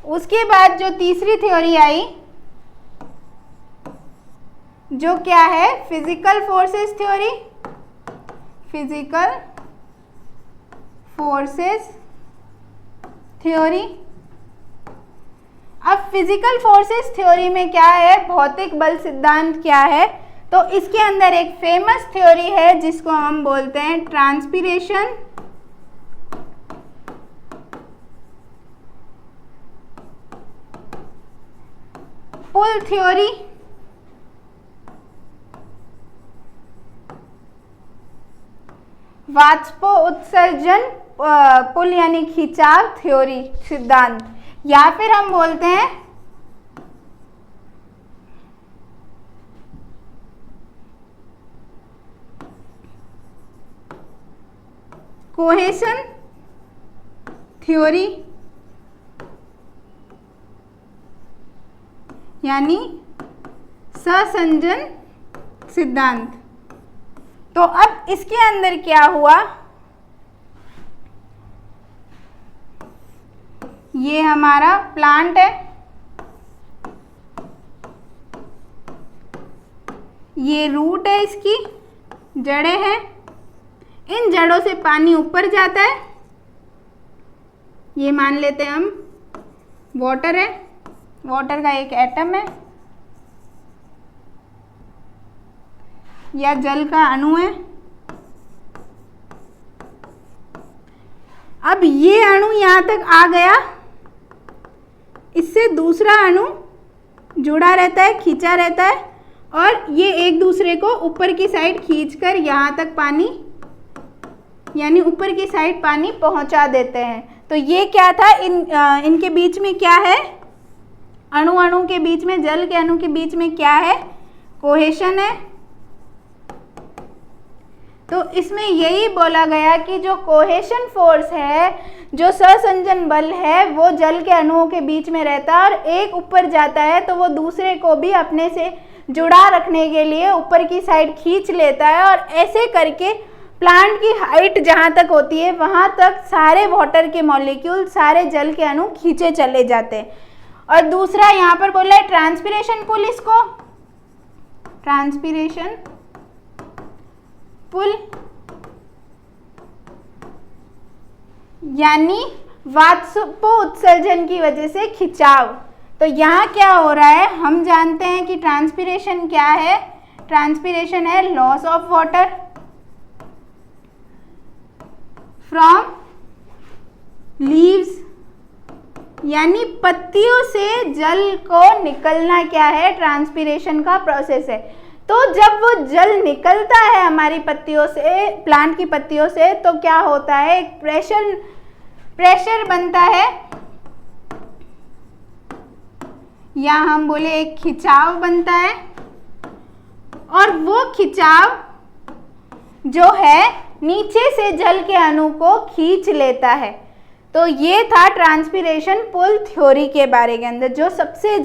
उसके बाद जो तीसरी थ्योरी आई, जो क्या है, physical forces theory, physical forces theory. अब फिजिकल फोर्सेस थ्योरी में क्या है, भौतिक बल सिद्धांत क्या है, तो इसके अंदर एक फेमस थ्योरी है जिसको हम बोलते हैं ट्रांसपिरेशन पुल थ्योरी। वाष्पो उत्सर्जन पुल यानी खिंचाव थ्योरी सिद्धांत, या फिर हम बोलते हैं कोहेशन थ्योरी, यानी सहसंजन सिद्धांत। तो अब इसके अंदर क्या हुआ, ये हमारा प्लांट है, ये रूट है, इसकी जड़ें हैं, इन जड़ों से पानी ऊपर जाता है ये मान लेते हैं हम वाटर है, वाटर का एक एटम है या जल का अणु है। अब ये अणु यहाँ तक आ गया, इससे दूसरा अणु जुड़ा रहता है, खींचा रहता है, और ये एक दूसरे को ऊपर की साइड खींचकर यहाँ तक पानी, यानी ऊपर की साइड पानी पहुँचा देते हैं। तो ये क्या था, इनके बीच में क्या है, अणु अणु के बीच में, जल के अणु के बीच में क्या है, कोहेशन है। तो इसमें यही बोला गया कि जो कोहेशन फोर्स है, जो सहसंजन बल है, वो जल के अणुओं के बीच में रहता है, और एक ऊपर जाता है तो वो दूसरे को भी अपने से जुड़ा रखने के लिए ऊपर की साइड खींच लेता है, और ऐसे करके प्लांट की हाइट जहाँ तक होती है वहाँ तक सारे वाटर के मॉलिक्यूल, सारे जल के अणु खींचे चले जाते हैं। और दूसरा यहाँ पर बोला है ट्रांसपिरेशन पुल, इसको ट्रांसपिरेशन पुल यानी वाष्प उत्सर्जन की वजह से खिंचाव। तो यहाँ क्या हो रहा है, हम जानते हैं कि ट्रांसपिरेशन क्या है, ट्रांसपिरेशन है loss of water from leaves, यानी पत्तियों से जल को निकलना क्या है, ट्रांसपिरेशन का प्रोसेस है। तो जब वो जल निकलता है हमारी पत्तियों से, प्लांट की पत्तियों से, तो क्या होता है, एक प्रेशर बनता है, या हम बोले एक खिंचाव बनता है, और वो खिंचाव जो है नीचे से जल के अणु को खींच लेता है। तो ये था ट्रांसपिरेशन पुल थ्योरी के बारे के अंदर, जो सबसे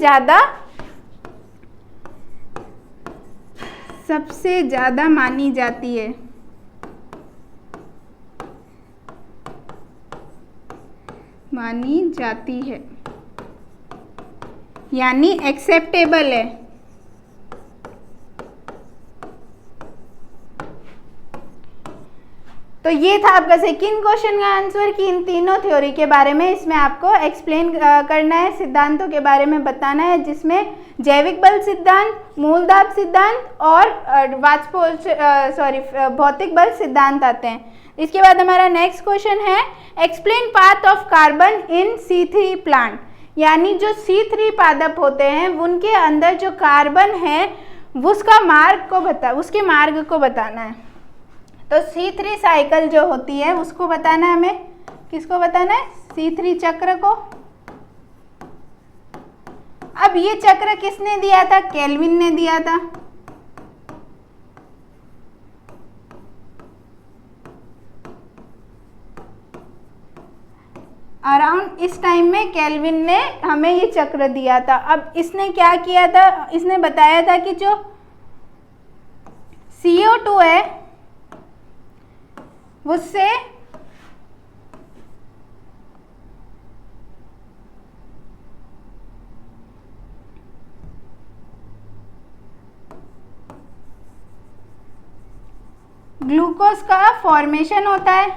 ज़्यादा मानी जाती है। यानी एक्सेप्टेबल है। तो ये था आपका सेकंड क्वेश्चन का आंसर कि इन तीनों थ्योरी के बारे में इसमें आपको एक्सप्लेन करना है, सिद्धांतों के बारे में बताना है, जिसमें जैविक बल सिद्धांत, मूलदाब सिद्धांत और भौतिक बल सिद्धांत आते हैं। इसके बाद हमारा नेक्स्ट क्वेश्चन है explain path of carbon in C3 plant, यानी जो C3 पादप होते हैं उनके अंदर जो कार्बन है उसके मार्ग को बताना है। तो C3 साइकिल जो होती है उसको बताना है हमें, किसको बताना है, C3 चक्र को। अब ये चक्र किसने दिया था, केल्विन ने दिया था। अराउंड इस टाइम में केल्विन ने हमें ये चक्र दिया था। अब इसने क्या किया था, इसने बताया था कि जो CO2 है उससे ग्लूकोज का फॉर्मेशन होता है,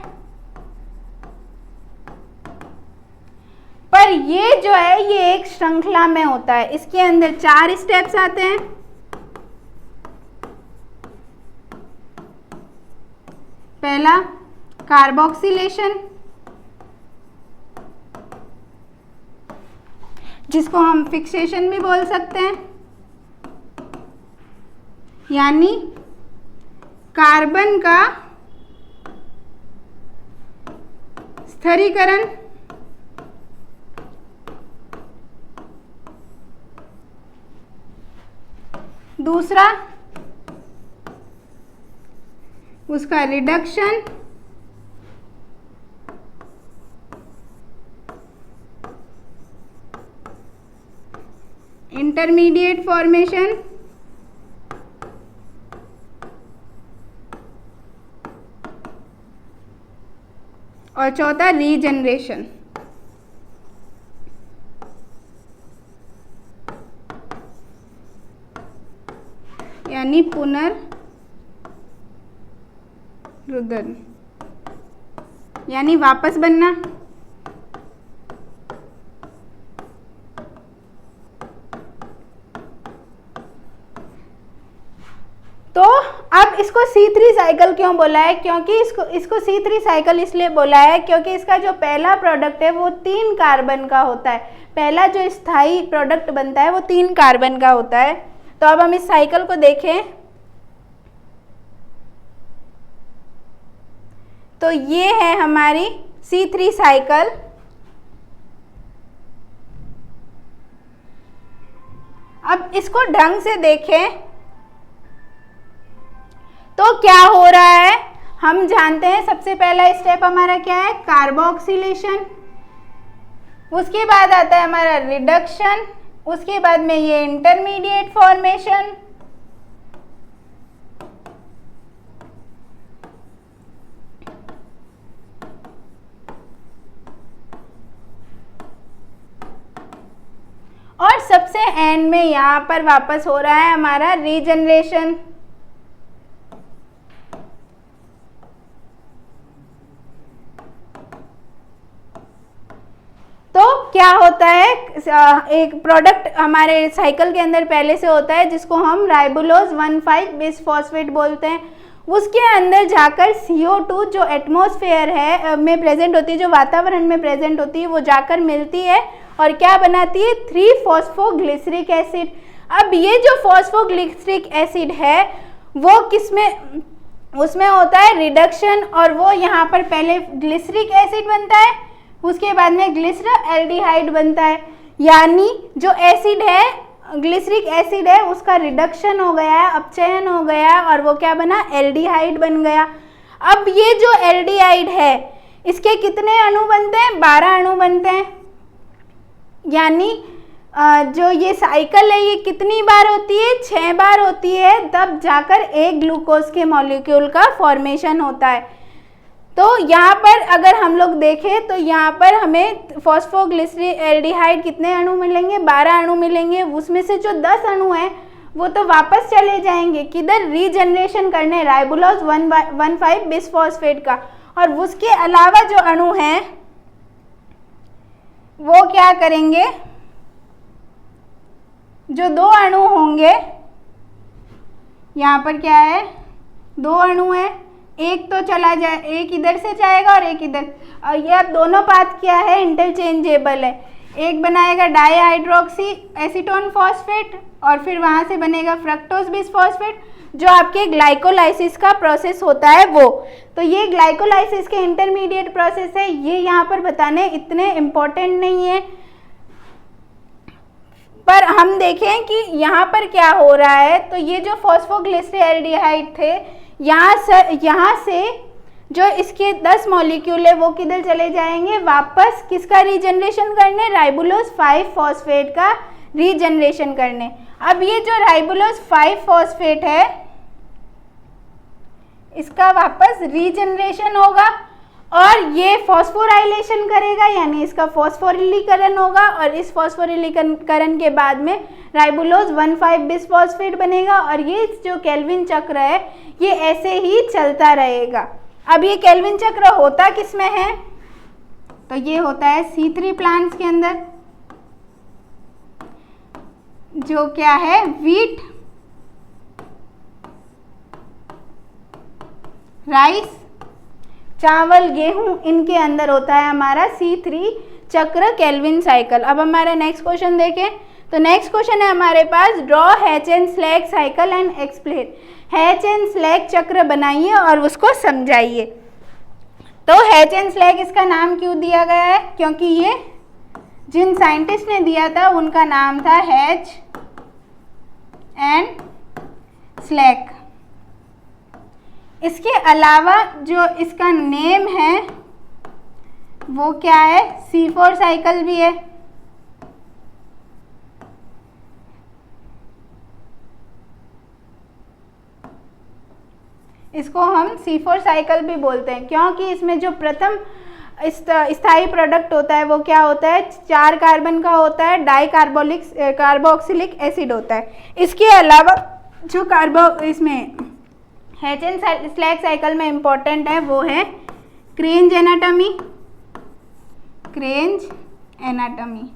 पर ये जो है ये एक श्रृंखला में होता है। इसके अंदर 4 स्टेप्स आते हैं। पहला कार्बोक्सिलेशन, जिसको हम फिक्सेशन भी बोल सकते हैं, यानी कार्बन का स्थिरीकरण। दूसरा उसका रिडक्शन, इंटरमीडिएट फॉर्मेशन, और चौथा रीजनरेशन। यानी पुनर्रुदन, यानी वापस बनना। इसको C3 साइकिल क्यों बोला है? क्योंकि इसको C3 साइकिल इसलिए बोला है क्योंकि इसका जो पहला प्रोडक्ट है वो 3 कार्बन का होता है। पहला जो स्थायी प्रोडक्ट बनता है वो 3 कार्बन का होता है। तो अब हम इस साइकिल को देखें तो ये है हमारी C3 साइकिल। अब इसको ढंग से देखें तो क्या हो रहा है, हम जानते हैं सबसे पहला स्टेप हमारा क्या है, कार्बोक्सिलेशन। उसके बाद आता है हमारा रिडक्शन, उसके बाद में ये इंटरमीडिएट फॉर्मेशन, और सबसे एंड में यहाँ पर वापस हो रहा है हमारा रीजनरेशन। तो क्या होता है, एक प्रोडक्ट हमारे साइकिल के अंदर पहले से होता है जिसको हम राइबोलोज 1,5 बिसफॉस्फेट बोलते हैं। उसके अंदर जाकर CO2 जो एटमॉस्फेयर है में प्रेजेंट होती है, जो वातावरण में प्रेजेंट होती है, वो जाकर मिलती है और क्या बनाती है, 3-फॉस्फोग्लिसरिक एसिड। अब ये जो फॉस्फोग्लिसरिक एसिड है वो किसमें, उसमें होता है रिडक्शन, और वो यहाँ पर पहले ग्लिसरिक एसिड बनता है, उसके बाद में ग्लिसरॉल्डिहाइड बनता है। यानी जो एसिड है, ग्लिसरिक एसिड है, उसका रिडक्शन हो गया है, अपचयन हो गया है, और वो क्या बना, एल्डिहाइड बन गया। अब ये जो एल्डिहाइड है इसके कितने अणु बनते हैं, 12 अणु बनते हैं। यानी जो ये साइकिल है ये कितनी बार होती है, 6 बार होती है, तब जाकर एक ग्लूकोज के मॉलिक्यूल का फॉर्मेशन होता है। तो यहाँ पर अगर हम लोग देखें तो यहाँ पर हमें फॉस्फोग्लिसरॉल्डिहाइड कितने अणु मिलेंगे, 12 अणु मिलेंगे। उसमें से जो 10 अणु हैं वो तो वापस चले जाएंगे किधर, रीजनरेशन करने राइबोलोज 1,5 बिसफॉस्फेट का। और उसके अलावा जो अणु हैं वो क्या करेंगे, जो 2 अणु होंगे, यहाँ पर क्या है, 2 अणु है, एक तो चला जाए, एक इधर से जाएगा और एक इधर। ये अब दोनों पाथ क्या है, इंटरचेंजेबल है। एक बनाएगा डाईहाइड्रोक्सी एसीटोन फॉस्फेट और फिर वहाँ से बनेगा फ्रक्टोज बिसफॉस्फेट, जो आपके ग्लाइकोलाइसिस का प्रोसेस होता है वो। तो ये ग्लाइकोलाइसिस के इंटरमीडिएट प्रोसेस है, ये यहाँ पर बताने इतने इम्पोर्टेंट नहीं है। पर हम देखें कि यहाँ पर क्या हो रहा है, तो ये जो फॉस्फोग्लिसरॉल्डिहाइड थे, यहाँ से जो इसके 10 मॉलिक्यूल है वो किधर चले जाएंगे, वापस किसका रीजनरेशन करने, राइबोलोज 5 फॉस्फेट का रीजनरेशन करने। अब ये जो राइबोलोज 5 फॉस्फेट है इसका वापस रीजनरेशन होगा और ये फॉस्फोराइलेशन करेगा, यानी इसका फॉस्फोरिलीकरण होगा, और इस फॉस्फोरिलीकरण के बाद में राइबोलोज 1,5 बिसफॉस्फेट बनेगा। और ये जो केल्विन चक्र है ये ऐसे ही चलता रहेगा। अब ये केल्विन चक्र होता किसमें है, तो ये होता है C3 प्लांट्स के अंदर, जो क्या है, व्हीट, राइस, चावल, गेहूं, इनके अंदर होता है हमारा C3 चक्र, केल्विन साइकिल। अब हमारा नेक्स्ट क्वेश्चन देखें, तो नेक्स्ट क्वेश्चन है हमारे पास, draw Hatch and Slack cycle and explain. Hatch and Slack चक्र बनाइए और उसको समझाइए। तो हैच एंड स्लैग इसका नाम क्यों दिया गया है, क्योंकि ये जिन साइंटिस्ट ने दिया था उनका नाम था हैच एंड स्लैग। इसके अलावा जो इसका नेम है वो क्या है, C4 साइकिल भी है। इसको हम C4 साइकिल भी बोलते हैं क्योंकि इसमें जो प्रथम स्थायी प्रोडक्ट होता है वो क्या होता है, 4 कार्बन का होता है, डाई कार्बोक्सिलिक एसिड होता है। इसके अलावा जो इसमें हैच एंड स्लैग साइकिल में इम्पोर्टेंट है वो है क्रेंज एनाटॉमी। क्रेंज एनाटॉमी,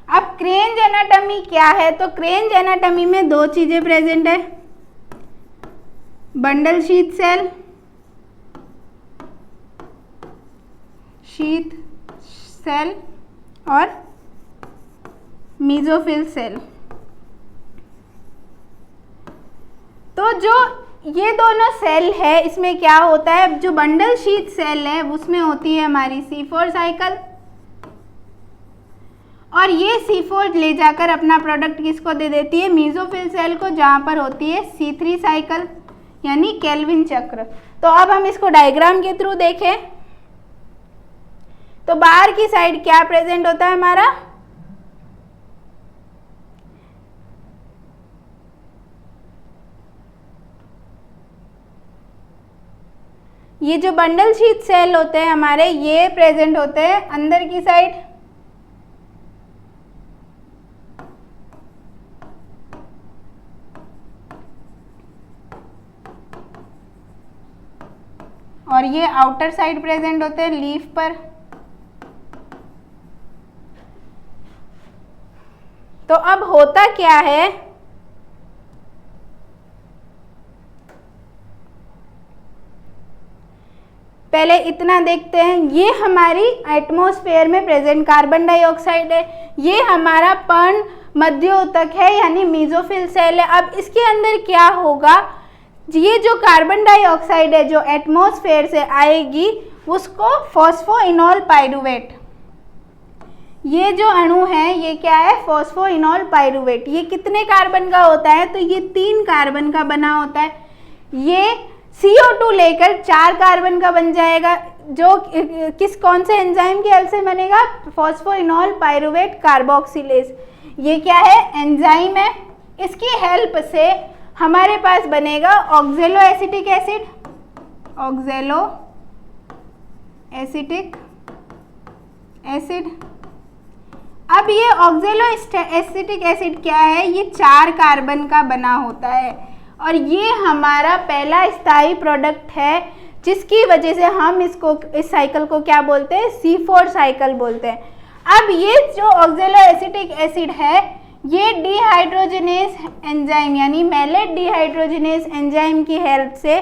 अब क्रेंज एनाटॉमी क्या है, तो क्रेंज एनाटॉमी में 2 चीज़ें प्रेजेंट है। बंडल शीथ सेल और मेसोफिल सेल। तो जो ये दोनों सेल है इसमें क्या होता है, जो बंडल शीथ सेल है उसमें होती है हमारी C4 साइकिल, और ये C4 ले जाकर अपना प्रोडक्ट किसको दे देती है, मेसोफिल सेल को, जहाँ पर होती है C3 साइकिल यानी केल्विन चक्र। तो अब हम इसको डायग्राम के थ्रू देखें तो बाहर की साइड क्या प्रेजेंट होता है हमारा, ये जो बंडल शीथ सेल होते हैं हमारे ये प्रेजेंट होते हैं अंदर की साइड, और ये आउटर साइड प्रेजेंट होते हैं लीफ पर। तो अब होता क्या है, पहले इतना देखते हैं, ये हमारी एटमॉस्फेयर में प्रेजेंट कार्बन डाइऑक्साइड है, ये हमारा पर्ण मध्योतक है यानी मेसोफिल सेल है। अब इसके अंदर क्या होगा, ये जो कार्बन डाइऑक्साइड है जो एटमॉस्फेयर से आएगी उसको फॉस्फोइनोल पाइरूवेट, ये जो अणु है ये क्या है, फॉस्फोइनोल पाइरूवेट। ये कितने कार्बन का होता है, तो ये 3 कार्बन का बना होता है। ये CO2 लेकर 4 कार्बन का बन जाएगा, जो कौन से एंजाइम की हेल्प से बनेगा, फॉस्फोइनोल पाइरूवेट कार्बोक्सिलेज। ये क्या है, एंजाइम है, इसकी हेल्प से हमारे पास बनेगा ऑक्जेलो एसिटिक एसिड, ऑक्जेलो एसिटिक एसिड। अब ये ऑक्जेलो एसिटिक एसिड क्या है, ये 4 कार्बन का बना होता है और ये हमारा पहला स्थायी प्रोडक्ट है, जिसकी वजह से हम इसको, इस साइकिल को क्या बोलते हैं, C4 साइकिल बोलते हैं। अब ये जो ऑक्जेलो एसिटिक एसिड है ये डिहाइड्रोजिनेस एंजाइम यानी मैलेट डिहाइड्रोजिनेस एंजाइम की हेल्प से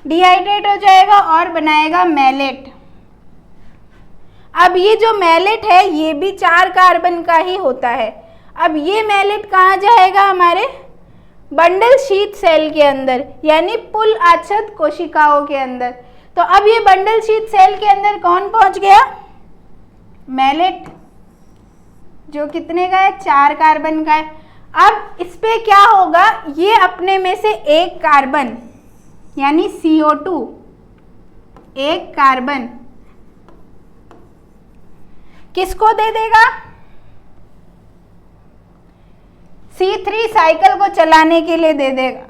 डिहाइड्रेट हो जाएगा और बनाएगा मैलेट। अब ये जो मैलेट है ये भी 4 कार्बन का ही होता है। अब ये मैलेट कहाँ जाएगा, हमारे बंडल शीथ सेल के अंदर यानी पुल आच्छादित कोशिकाओं के अंदर। तो अब ये बंडल शीथ सेल के अंदर कौन पहुंच गया, मैलेट, जो कितने का है, 4 कार्बन का है। अब इस पे क्या होगा, ये अपने में से एक कार्बन यानी CO2, एक कार्बन किसको दे देगा, C3 साइकिल को चलाने के लिए दे देगा।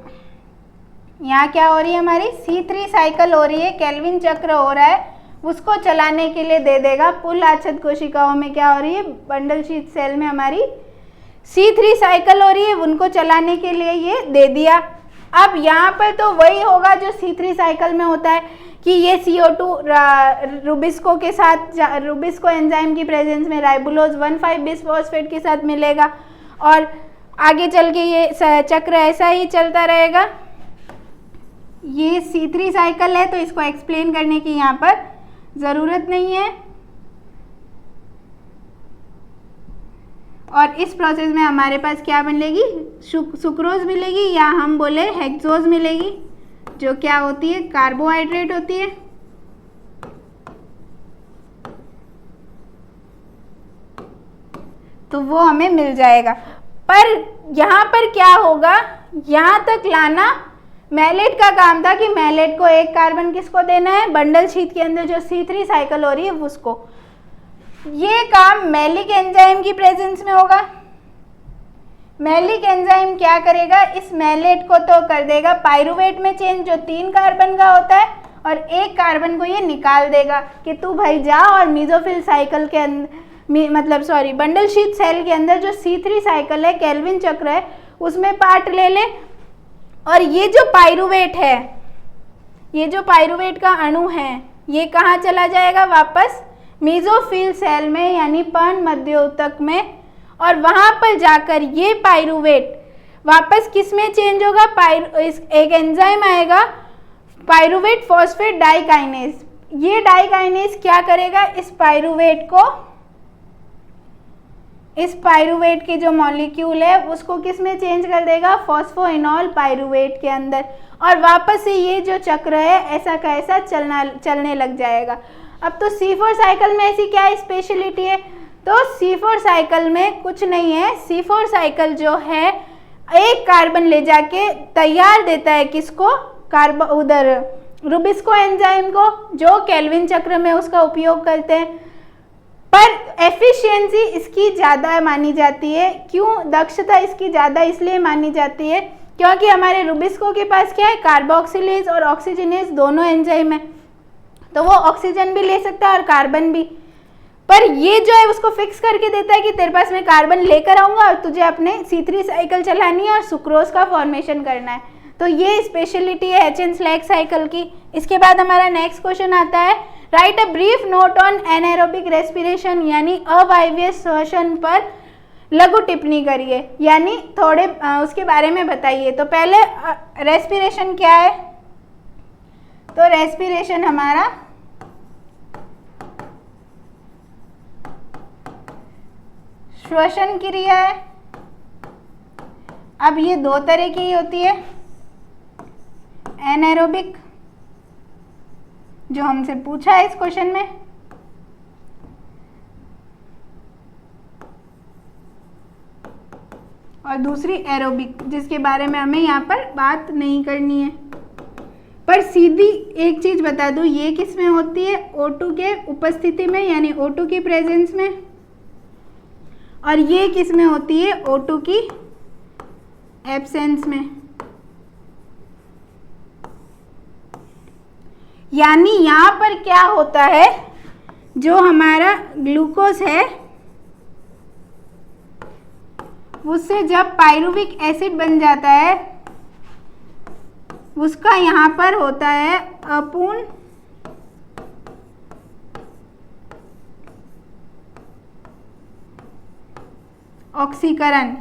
यहाँ क्या हो रही है, हमारी C3 साइकिल हो रही है, केल्विन चक्र हो रहा है, उसको चलाने के लिए दे देगा। पुल आच्छादित कोशिकाओं में क्या हो रही है, बंडल शीथ सेल में हमारी C3 साइकिल हो रही है, उनको चलाने के लिए ये दे दिया। अब यहाँ पर तो वही होगा जो C3 साइकिल में होता है कि ये CO2 रुबिस्को के साथ, रुबिस्को एंजाइम की प्रेजेंस में राइबोलोज 1,5-बिसफॉस्फेट के साथ मिलेगा और आगे चल के ये चक्र ऐसा ही चलता रहेगा। ये C3 साइकिल है तो इसको एक्सप्लेन करने की यहाँ पर ज़रूरत नहीं है। और इस प्रोसेस में हमारे पास क्या मिलेगी, सुक्रोज मिलेगी या हम बोले हेक्सोज मिलेगी, जो क्या होती है, कार्बोहाइड्रेट होती है। तो वो हमें मिल जाएगा। पर यहाँ पर क्या होगा, यहाँ तक लाना मैलेट का काम था कि मैलेट को एक कार्बन किसको देना है, बंडल शीथ के अंदर जो C3 साइकिल हो रही है उसको। ये काम मैलिक एंजाइम की प्रेजेंस में होगा। मैलिक एंजाइम क्या करेगा, इस मैलेट को तो कर देगा पाइरूवेट में चेंज, जो 3 कार्बन का होता है, और एक कार्बन को ये निकाल देगा कि तू भाई जा और मेसोफिल साइकिल के अंदर, बंडल शीथ सेल के अंदर जो C3 साइकिल है, केल्विन चक्र है, उसमें पार्ट ले ले। और ये जो पाइरूवेट है, ये जो पाइरूवेट का अणु है, ये कहाँ चला जाएगा, वापस मेसोफिल सेल में यानी पर्ण मध्योतक में, और वहाँ पर जाकर ये पाइरूवेट वापस किस में चेंज होगा, एक एंजाइम आएगा पायरुवेट फॉस्फेट डाइकाइनेज। ये डाइकाइनेज क्या करेगा, इस पायरुवेट के जो मॉलिक्यूल है उसको किस में चेंज कर देगा, फॉस्फोइनॉल पायरुवेट के अंदर, और वापस से ये जो चक्र है ऐसा का ऐसा चलने लग जाएगा। अब तो C4 साइकिल में ऐसी क्या स्पेशलिटी है, तो C4 साइकिल में कुछ नहीं है, C4 साइकिल जो है एक कार्बन ले जाके तैयार देता है किसको, उधर रुबिस्को एंजाइम को, जो केल्विन चक्र में उसका उपयोग करते हैं। पर एफिशिएंसी इसकी ज़्यादा मानी जाती है, क्यों, दक्षता इसकी ज़्यादा इसलिए मानी जाती है क्योंकि हमारे रुबिस्को के पास क्या है, कार्बोक्सिलेज और ऑक्सीजनेज दोनों एंजाइम है, तो वो ऑक्सीजन भी ले सकता है और कार्बन भी। पर ये जो है उसको फिक्स करके देता है कि तेरे पास मैं कार्बन लेकर आऊँगा और तुझे अपने C3 साइकिल चलानी है और सुक्रोज का फॉर्मेशन करना है। तो ये स्पेशलिटी है एच एन स्लैग साइकिल की। इसके बाद हमारा नेक्स्ट क्वेश्चन आता है, write a brief note on anaerobic respiration, यानी अवायवीय श्वसन पर लघु टिप्पणी करिए, यानी थोड़े उसके बारे में बताइए। तो पहले रेस्पिरेशन क्या है, तो रेस्पिरेशन हमारा श्वसन क्रिया है। अब ये दो तरह की होती है, एनाएरोबिक जो हमसे पूछा है इस क्वेश्चन में, और दूसरी एरोबिक जिसके बारे में हमें यहाँ पर बात नहीं करनी है। पर सीधी एक चीज बता दूं, ये किस में होती है, O2 के उपस्थिति में, यानी O2 की प्रेजेंस में, और ये किस में होती है, O2 की एब्सेंस में। यानी यहाँ पर क्या होता है, जो हमारा ग्लूकोज है उससे जब पायरुविक एसिड बन जाता है उसका यहाँ पर होता है अपूर्ण ऑक्सीकरण,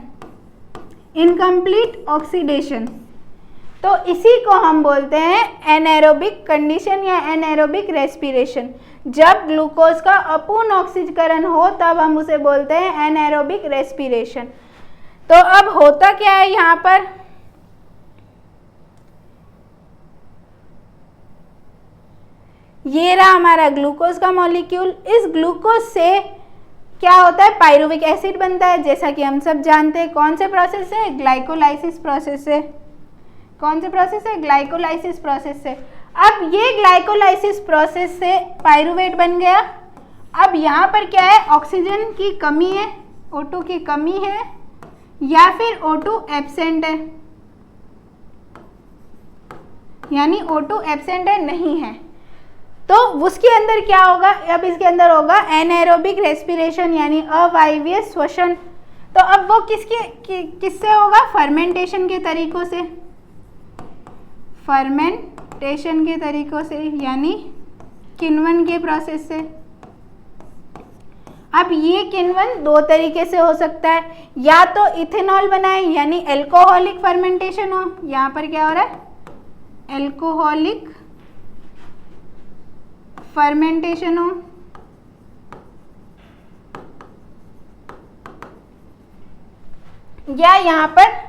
इनकम्प्लीट ऑक्सीडेशन। तो इसी को हम बोलते हैं एनाएरोबिक कंडीशन या एनाएरोबिक रेस्पिरेशन। जब ग्लूकोज का अपूर्ण ऑक्सीकरण हो तब हम उसे बोलते हैं एनाएरोबिक रेस्पिरेशन। तो अब होता क्या है यहाँ पर, ये रहा हमारा ग्लूकोज का मॉलिक्यूल, इस ग्लूकोज से क्या होता है, पायरुविक एसिड बनता है, जैसा कि हम सब जानते हैं। कौन से प्रोसेस से, ग्लाइकोलाइसिस प्रोसेस से। कौन से प्रोसेस है, ग्लाइकोलाइसिस प्रोसेस से। अब ये ग्लाइकोलाइसिस प्रोसेस से पायरुवेट बन गया। अब यहाँ पर क्या है, ऑक्सीजन की कमी है, O2 की कमी है, या फिर O2 एब्सेंट है, यानी O2 एब्सेंट है, नहीं है, तो उसके अंदर क्या होगा, अब इसके अंदर होगा एनाएरोबिक रेस्पिरेशन, यानी अवायवीय श्वसन। तो अब वो किससे होगा, फर्मेंटेशन के तरीकों से, फर्मेंटेशन के तरीकों से, यानी किण्वन के प्रोसेस से। अब ये किण्वन दो तरीके से हो सकता है, या तो इथेनॉल बनाए यानी एल्कोहलिक फर्मेंटेशन हो, यहाँ पर क्या हो रहा है, एल्कोहलिक फर्मेंटेशन हो, या यहाँ पर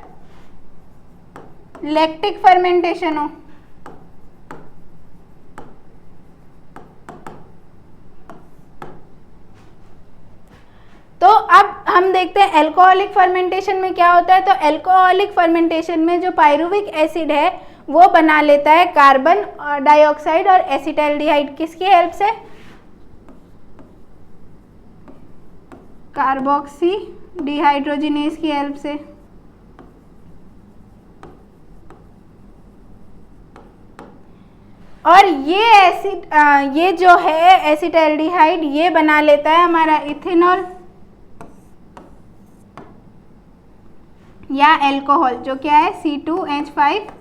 लैक्टिक फर्मेंटेशन हो। तो अब हम देखते हैं एल्कोहलिक फर्मेंटेशन में क्या होता है। तो एल्कोहलिक फर्मेंटेशन में जो पायरुविक एसिड है वो बना लेता है कार्बन डाइऑक्साइड और एसिटाल्डिहाइड, किसकी हेल्प से, कार्बोक्सी डिहाइड्रोजिनेज की हेल्प से। और ये एसिड ये जो है एसिटाल्डिहाइड ये बना लेता है हमारा इथेनॉल या एल्कोहल, जो क्या है C2H5OH,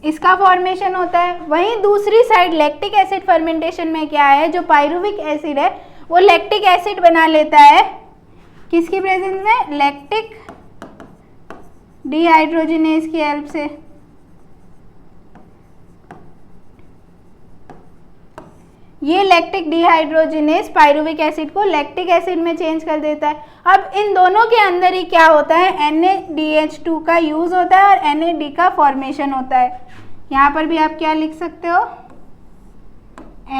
इसका फॉर्मेशन होता है। वहीं दूसरी साइड लैक्टिक एसिड फर्मेंटेशन में क्या है, जो पायरुविक एसिड है वो लैक्टिक एसिड बना लेता है किसकी प्रेजेंस में? लैक्टिक डिहाइड्रोजिनेज की हेल्प से। ये लैक्टिक डिहाइड्रोजिनेज पायरुविक एसिड को लैक्टिक एसिड में चेंज कर देता है। अब इन दोनों के अंदर ही क्या होता है? NaDH2 का यूज होता है और NAD का फॉर्मेशन होता है। यहाँ पर भी आप क्या लिख सकते हो?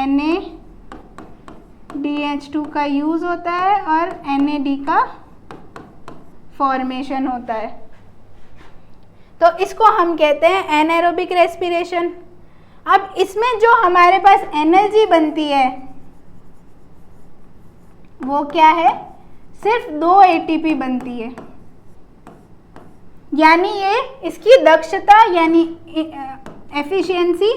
NaDH2 का यूज होता है और NAD का फॉर्मेशन होता है। तो इसको हम कहते हैं एनाएरोबिक रेस्पिरेशन। अब इसमें जो हमारे पास एनर्जी बनती है वो क्या है? सिर्फ 2 ATP बनती है। यानी ये इसकी दक्षता यानी एफिशिएंसी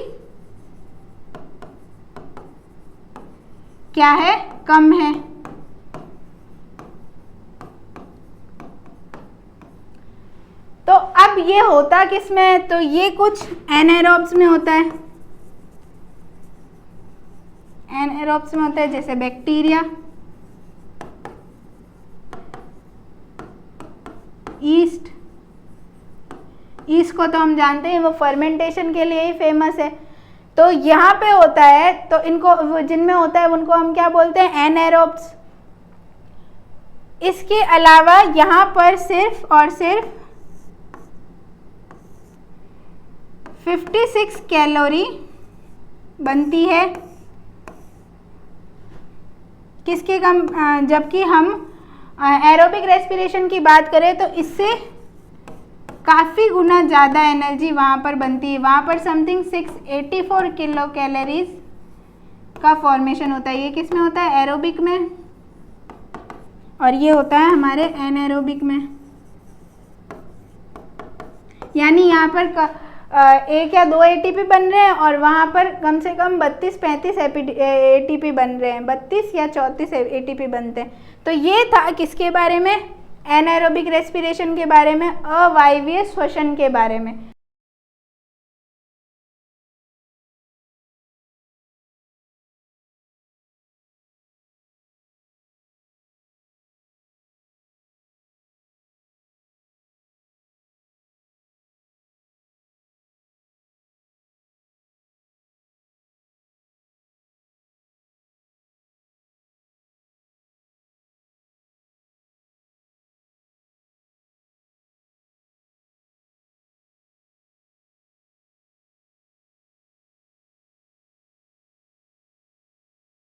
क्या है? कम है। तो अब ये होता किसमें? तो ये कुछ एनाएरोब्स में होता है। एनाएरोब्स में होता है जैसे बैक्टीरिया, ईस्ट। ईस्ट को तो हम जानते हैं वो फर्मेंटेशन के लिए ही फेमस है। तो यहाँ पे होता है, तो इनको जिनमें होता है उनको हम क्या बोलते हैं? एनाएरोब्स। इसके अलावा यहाँ पर सिर्फ और सिर्फ 56 कैलोरी बनती है। किसके कम? जबकि हम एरोबिक रेस्पिरेशन की बात करें तो इससे काफ़ी गुना ज़्यादा एनर्जी वहाँ पर बनती है। वहाँ पर समथिंग 684 किलो कैलोरीज का फॉर्मेशन होता है। ये किस में होता है? एरोबिक में, और ये होता है हमारे एनाएरोबिक में। यानी यहाँ पर 1 या 2 ATP बन रहे हैं और वहाँ पर कम से कम 32-35 ATP बन रहे हैं, 32 या 34 ATP बनते हैं। तो ये था किसके बारे में? एनाएरोबिक रेस्पिरेशन के बारे में, अवायवीय श्वसन के बारे में।